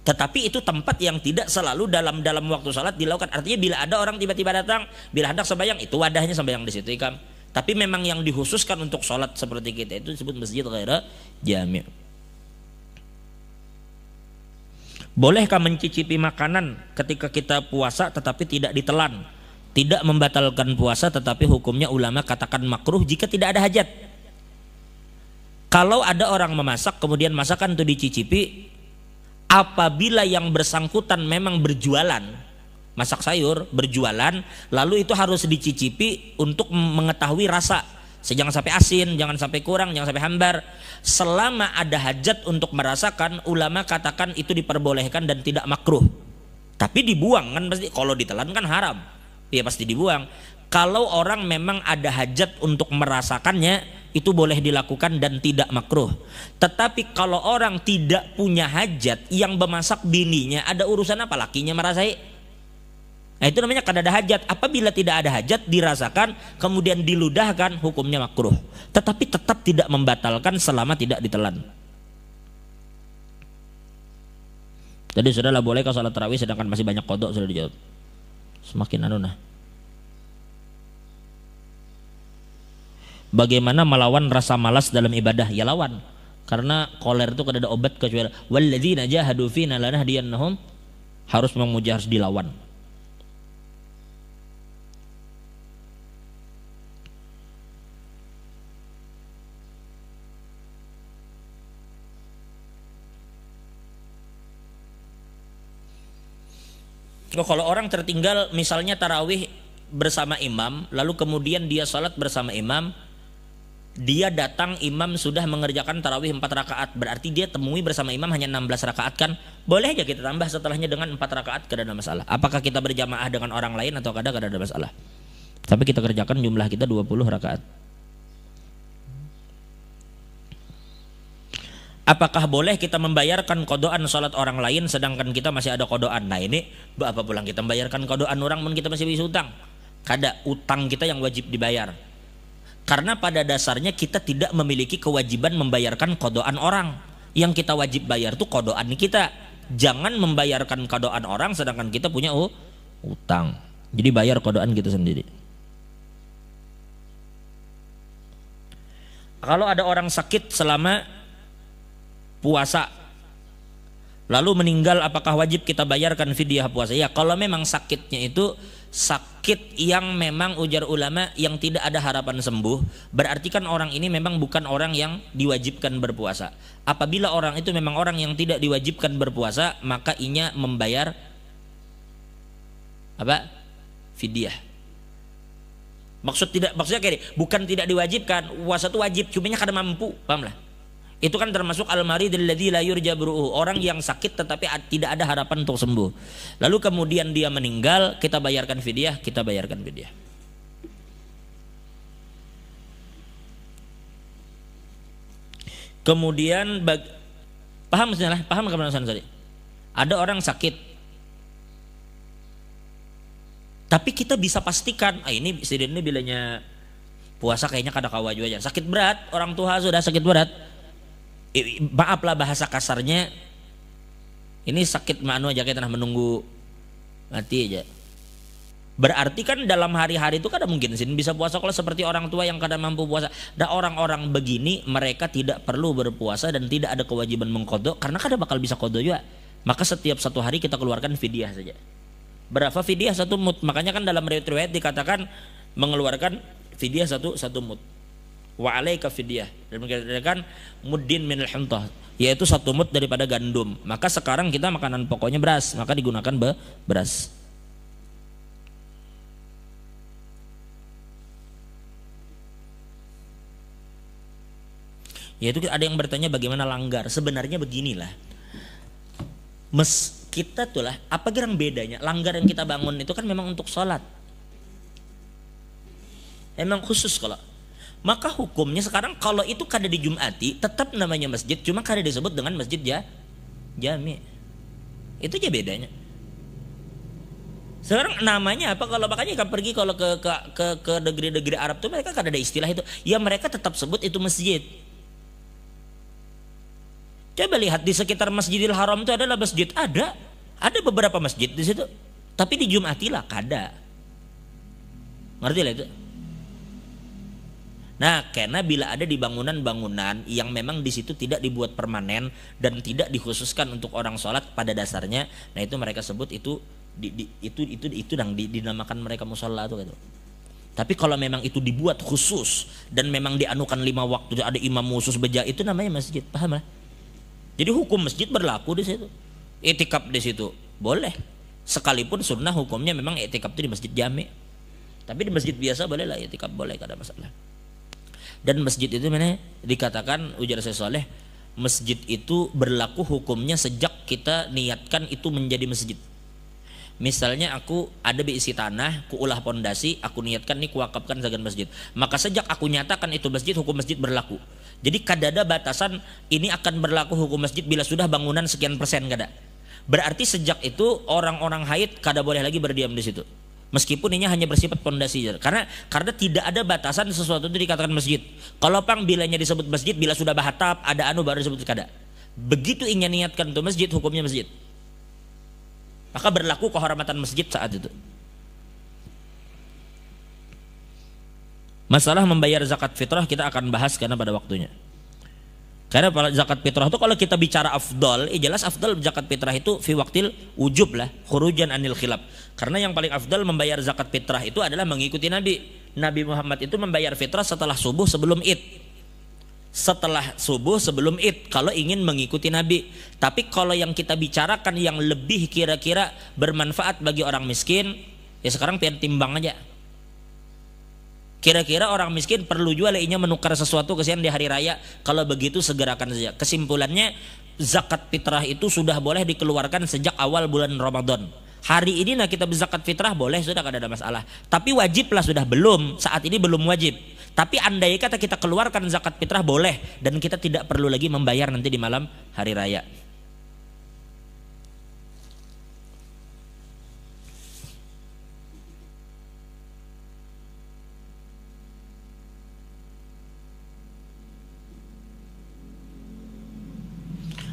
Tetapi itu tempat yang tidak selalu dalam waktu salat dilakukan. Artinya bila ada orang tiba-tiba datang, bila hendak sembahyang itu wadahnya sembahyang di situ ikam. Tapi memang yang dikhususkan untuk salat seperti kita itu disebut masjid ghaira jami'. Bolehkah mencicipi makanan ketika kita puasa tetapi tidak ditelan? Tidak membatalkan puasa, tetapi hukumnya ulama katakan makruh jika tidak ada hajat. Kalau ada orang memasak kemudian masakan itu dicicipi, apabila yang bersangkutan memang berjualan, masak sayur berjualan, lalu itu harus dicicipi untuk mengetahui rasa. Jangan sampai asin, jangan sampai kurang, jangan sampai hambar. Selama ada hajat untuk merasakan, ulama katakan itu diperbolehkan dan tidak makruh. Tapi dibuang kan pasti, kalau ditelan kan haram. Ya pasti dibuang. Kalau orang memang ada hajat untuk merasakannya, itu boleh dilakukan dan tidak makruh. Tetapi kalau orang tidak punya hajat, yang memasak bininya, ada urusan apa lakinya merasai? Nah itu namanya kada ada hajat. Apabila tidak ada hajat dirasakan kemudian diludahkan, hukumnya makruh. Tetapi tetap tidak membatalkan selama tidak ditelan. Jadi sudahlah, boleh kalau salat tarawih sedangkan masih banyak kodok, sudah dijawab. Semakin Bagaimana melawan rasa malas dalam ibadah? Ya lawan. Karena koler itu kada ada obat kecuali walladzina jahadu fina lanahdiyannahum, harus memuja, harus dilawan. Kalau orang tertinggal misalnya tarawih bersama imam, lalu kemudian dia salat bersama imam, dia datang imam sudah mengerjakan tarawih 4 rakaat, berarti dia temui bersama imam hanya 16 rakaat kan? Boleh aja kita tambah setelahnya dengan 4 rakaat, kada ada masalah. Apakah kita berjamaah dengan orang lain atau kada ada masalah. Tapi kita kerjakan jumlah kita 20 rakaat. Apakah boleh kita membayarkan kodoan salat orang lain sedangkan kita masih ada kodoan? Nah ini apa pulang kita membayarkan kodoan orang pun kita masih bisa utang? Kada, utang kita yang wajib dibayar. Karena pada dasarnya kita tidak memiliki kewajiban membayarkan kodoan orang. Yang kita wajib bayar itu kodoan kita. Jangan membayarkan kodoan orang sedangkan kita punya utang. Jadi bayar kodoan kita sendiri. Kalau ada orang sakit selama puasa lalu meninggal, apakah wajib kita bayarkan fidyah puasa? Ya kalau memang sakitnya itu sakit yang memang ujar ulama yang tidak ada harapan sembuh, berarti kan orang ini memang bukan orang yang diwajibkan berpuasa. Apabila orang itu memang orang yang tidak diwajibkan berpuasa, maka inya membayar apa? Fidyah. Maksudnya kayak bukan tidak diwajibkan, puasa itu wajib, cumanya kada mampu, paham lah? Itu kan termasuk al-maridil ladzi la yurja buru'uh, orang yang sakit tetapi tidak ada harapan untuk sembuh. Lalu kemudian dia meninggal, kita bayarkan fidyah, kita bayarkan fidyah. Kemudian paham misalnya, paham kebenaran tadi? Ada orang sakit, tapi kita bisa pastikan, ini si ini bilanya puasa kayaknya kada kawaju aja. Sakit berat, orang tua sudah sakit berat. Maaflah bahasa kasarnya, ini sakit manu aja kita menunggu mati aja. Berarti kan dalam hari-hari itu kada mungkin sih bisa puasa kalau seperti orang tua yang kada mampu puasa. Dan orang-orang begini mereka tidak perlu berpuasa dan tidak ada kewajiban mengkodok karena kada bakal bisa kodok juga. Maka setiap satu hari kita keluarkan fidyah saja. Berapa fidyah? 1 mud. Makanya kan dalam riwayat dikatakan mengeluarkan fidyah satu mud. Wa alaika fidyah. Dan mengatakan muddin minal hintah, yaitu 1 mud daripada gandum. Maka sekarang kita makanan pokoknya beras, maka digunakan beras. Yaitu ada yang bertanya bagaimana langgar. Sebenarnya beginilah. Kita tuh lah, apa gerang bedanya? Langgar yang kita bangun itu kan memang untuk sholat. Emang khusus kalau. Maka hukumnya sekarang kalau itu kada dijumati, tetap namanya masjid, cuma kada disebut dengan masjid jami. Itu aja bedanya. Sekarang namanya apa? Kalau makanya kan pergi kalau ke negeri-negeri Arab tuh mereka kada ada istilah itu. Ya mereka tetap sebut itu masjid. Coba lihat di sekitar Masjidil Haram itu adalah masjid, ada beberapa masjid di situ, tapi dijumatilah kada. Ngerti lah itu? Nah, karena bila ada di bangunan-bangunan yang memang di situ tidak dibuat permanen dan tidak dikhususkan untuk orang sholat pada dasarnya, nah itu mereka sebut itu dinamakan mereka musola tuh gitu. Tapi kalau memang itu dibuat khusus dan memang dianukan 5 waktu, ada imam khusus beja, itu namanya masjid, paham lah? Jadi hukum masjid berlaku di situ. I'tikaf di situ boleh. Sekalipun sunnah hukumnya memang i'tikaf itu di masjid jami. Tapi di masjid biasa boleh lah i'tikaf, boleh, kada masalah. Dan masjid itu mana dikatakan ujar saya Saleh, masjid itu berlaku hukumnya sejak kita niatkan itu menjadi masjid. Misalnya aku ada diisi tanah, ku ulah pondasi, aku niatkan nih kuwakafkan sebagai masjid. Maka sejak aku nyatakan itu masjid, hukum masjid berlaku. Jadi kada ada batasan ini akan berlaku hukum masjid bila sudah bangunan sekian persen, kada. Berarti sejak itu orang-orang haid kada boleh lagi berdiam di situ. Meskipun ini hanya bersifat pondasi. Karena tidak ada batasan sesuatu itu dikatakan masjid. Kalau pang bilanya disebut masjid bila sudah bahatap ada anu baru disebut kada. Begitu ingin niatkan itu masjid, hukumnya masjid. Maka berlaku kehormatan masjid saat itu. Masalah membayar zakat fitrah kita akan bahas karena pada waktunya. Karena zakat fitrah itu kalau kita bicara afdal, jelas afdal zakat fitrah itu fi waktil ujub lah, khurujan anil khilaf. Karena yang paling afdal membayar zakat fitrah itu adalah mengikuti Nabi. Nabi Muhammad itu membayar fitrah setelah subuh sebelum Id. Setelah subuh sebelum Id kalau ingin mengikuti Nabi. Tapi kalau yang kita bicarakan yang lebih kira-kira bermanfaat bagi orang miskin, ya sekarang pian timbang aja. Kira-kira orang miskin perlu juga lainnya menukar sesuatu kesian di hari raya. Kalau begitu segerakan saja. Kesimpulannya zakat fitrah itu sudah boleh dikeluarkan sejak awal bulan Ramadan. Hari ini nah kita berzakat fitrah boleh, sudah kada ada masalah. Tapi wajib lah sudah belum, saat ini belum wajib. Tapi andai kata kita keluarkan zakat fitrah boleh dan kita tidak perlu lagi membayar nanti di malam hari raya.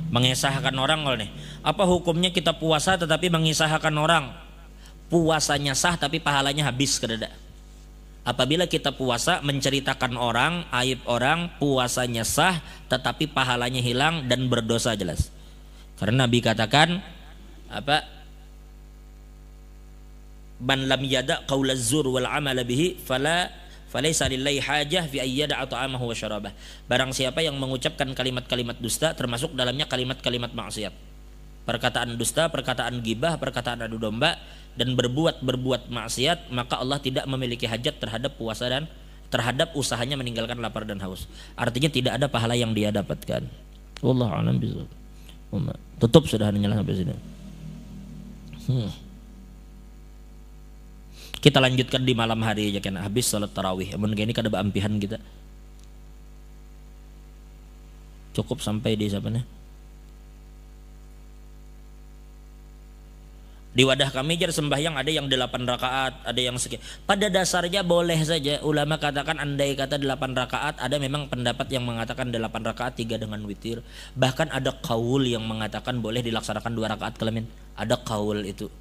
Mengisahkan orang kalau nih, apa hukumnya kita puasa tetapi mengisahkan orang? Puasanya sah tapi pahalanya habis kedada. Apabila kita puasa menceritakan orang, aib orang, puasanya sah tetapi pahalanya hilang dan berdosa jelas. Karena Nabi katakan apa? Man lam yada qaulaz zur wal amala bihi falaisa lillahi hajah fi ayyada ta'amahu wa syarabah. Barang siapa yang mengucapkan kalimat-kalimat dusta termasuk dalamnya kalimat-kalimat maksiat. Perkataan dusta, perkataan gibah, perkataan adu domba dan berbuat maksiat, maka Allah tidak memiliki hajat terhadap puasa dan terhadap usahanya meninggalkan lapar dan haus. Artinya tidak ada pahala yang dia dapatkan. Wallahu a'lam bishawab. Tutup sudah nyala sampai sini. Kita lanjutkan di malam hari aja kan habis salat tarawih. Amun gini kada baampihan kita. Cukup sampai di siapa nih? Di wadah kami jar sembahyang ada yang 8 rakaat, ada yang sekian. Pada dasarnya boleh saja. Ulama katakan andai kata 8 rakaat, ada memang pendapat yang mengatakan 8 rakaat 3 dengan witir. Bahkan ada kaul yang mengatakan boleh dilaksanakan 2 rakaat kelamin. Ada kaul itu.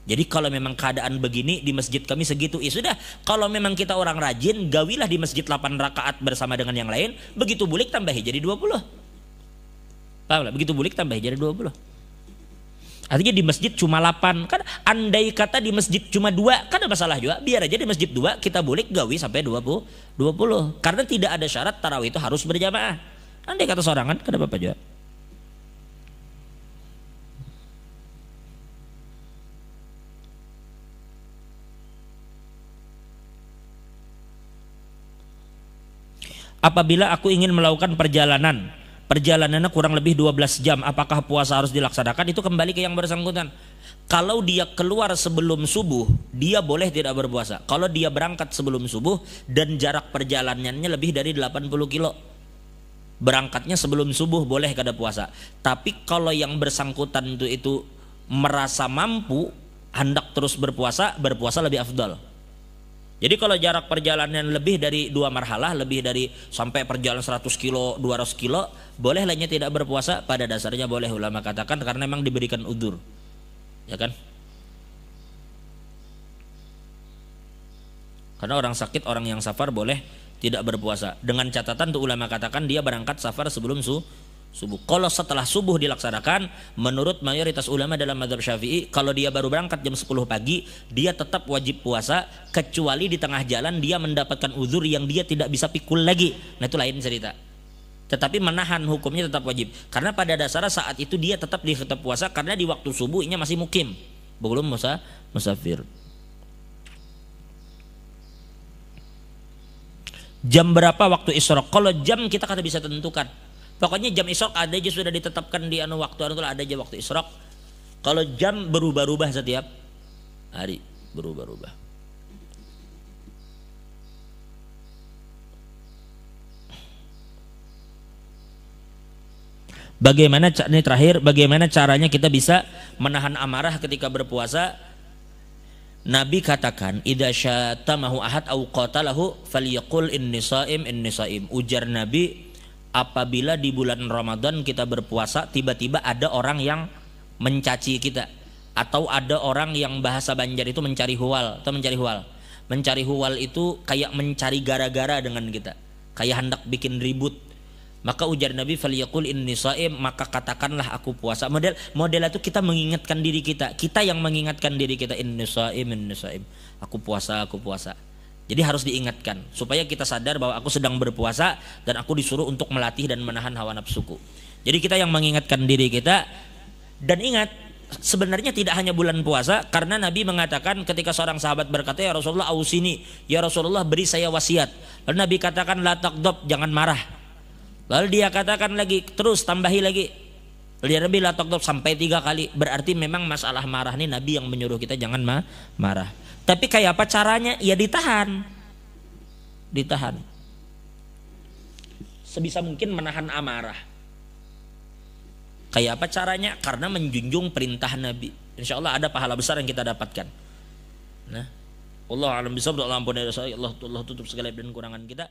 Jadi kalau memang keadaan begini di masjid kami segitu, ya sudah. Kalau memang kita orang rajin, gawilah di masjid 8 rakaat bersama dengan yang lain. Begitu bulik tambahi jadi 20. Paham lah? Begitu bulik tambahi jadi 20. Artinya di masjid cuma 8. Kan andai kata di masjid cuma 2, kan ada masalah juga. Biar aja di masjid 2 kita bulik gawi sampai 20. Karena tidak ada syarat tarawih itu harus berjamaah. Andai kata sorangan, kan apa-apa juga. Apabila aku ingin melakukan perjalanannya kurang lebih 12 jam, apakah puasa harus dilaksanakan? Itu kembali ke yang bersangkutan. Kalau dia keluar sebelum subuh, dia boleh tidak berpuasa. Kalau dia berangkat sebelum subuh dan jarak perjalanannya lebih dari 80 kilo, berangkatnya sebelum subuh, boleh kada puasa. Tapi kalau yang bersangkutan itu merasa mampu, hendak terus berpuasa lebih afdal. Jadi kalau jarak perjalanan lebih dari 2 marhalah, lebih dari sampai perjalanan 100 kilo, 200 kilo, boleh lainnya tidak berpuasa. Pada dasarnya boleh, ulama katakan, karena memang diberikan udzur. Ya kan? Karena orang sakit, orang yang safar boleh tidak berpuasa. Dengan catatan tuh ulama katakan dia berangkat safar sebelum subuh. Kalau setelah subuh dilaksanakan, menurut mayoritas ulama dalam mazhab Syafi'i, kalau dia baru berangkat jam 10 pagi, dia tetap wajib puasa, kecuali di tengah jalan dia mendapatkan uzur yang dia tidak bisa pikul lagi. Nah itu lain cerita. Tetapi menahan hukumnya tetap wajib. Karena pada dasarnya saat itu dia tetap puasa, karena di waktu subuhnya masih mukim, belum musafir. Jam berapa waktu isyraq? Kalau jam kita kada bisa tentukan. Pokoknya jam isyraq ada aja sudah ditetapkan di waktu ada aja waktu isyraq. Kalau jam berubah-ubah setiap hari, berubah-ubah. Bagaimana caranya kita bisa menahan amarah ketika berpuasa? Nabi katakan, idza syatamahu ahad au qatalahu falyaqul inni shaim inni shaim. Ujar Nabi, apabila di bulan Ramadan kita berpuasa, tiba-tiba ada orang yang mencaci kita, atau ada orang yang bahasa Banjar itu mencari huwal, atau mencari huwal. Mencari huwal itu kayak mencari gara-gara dengan kita, kayak hendak bikin ribut. Maka ujar Nabi, falyaqul inni shaim, maka katakanlah aku puasa. Model itu kita mengingatkan diri kita yang mengingatkan diri kita, inni shaim, aku puasa. Jadi harus diingatkan supaya kita sadar bahwa aku sedang berpuasa dan aku disuruh untuk melatih dan menahan hawa nafsuku. Jadi kita yang mengingatkan diri kita. Dan ingat, sebenarnya tidak hanya bulan puasa, karena Nabi mengatakan ketika seorang sahabat berkata, ya Rasulullah ausini, ya Rasulullah beri saya wasiat. Lalu Nabi katakan la taqdab, jangan marah. Lalu dia katakan lagi, terus tambahi lagi. Dia Nabi la taqdab sampai 3 kali. Berarti memang masalah marah ini Nabi yang menyuruh kita jangan marah. Tapi kayak apa caranya? Ya ditahan. Sebisa mungkin menahan amarah. Kayak apa caranya? Karena menjunjung perintah Nabi. Insya Allah ada pahala besar yang kita dapatkan. Nah, Allah alam bisawab. Allah tutup segala dan kurangan kita.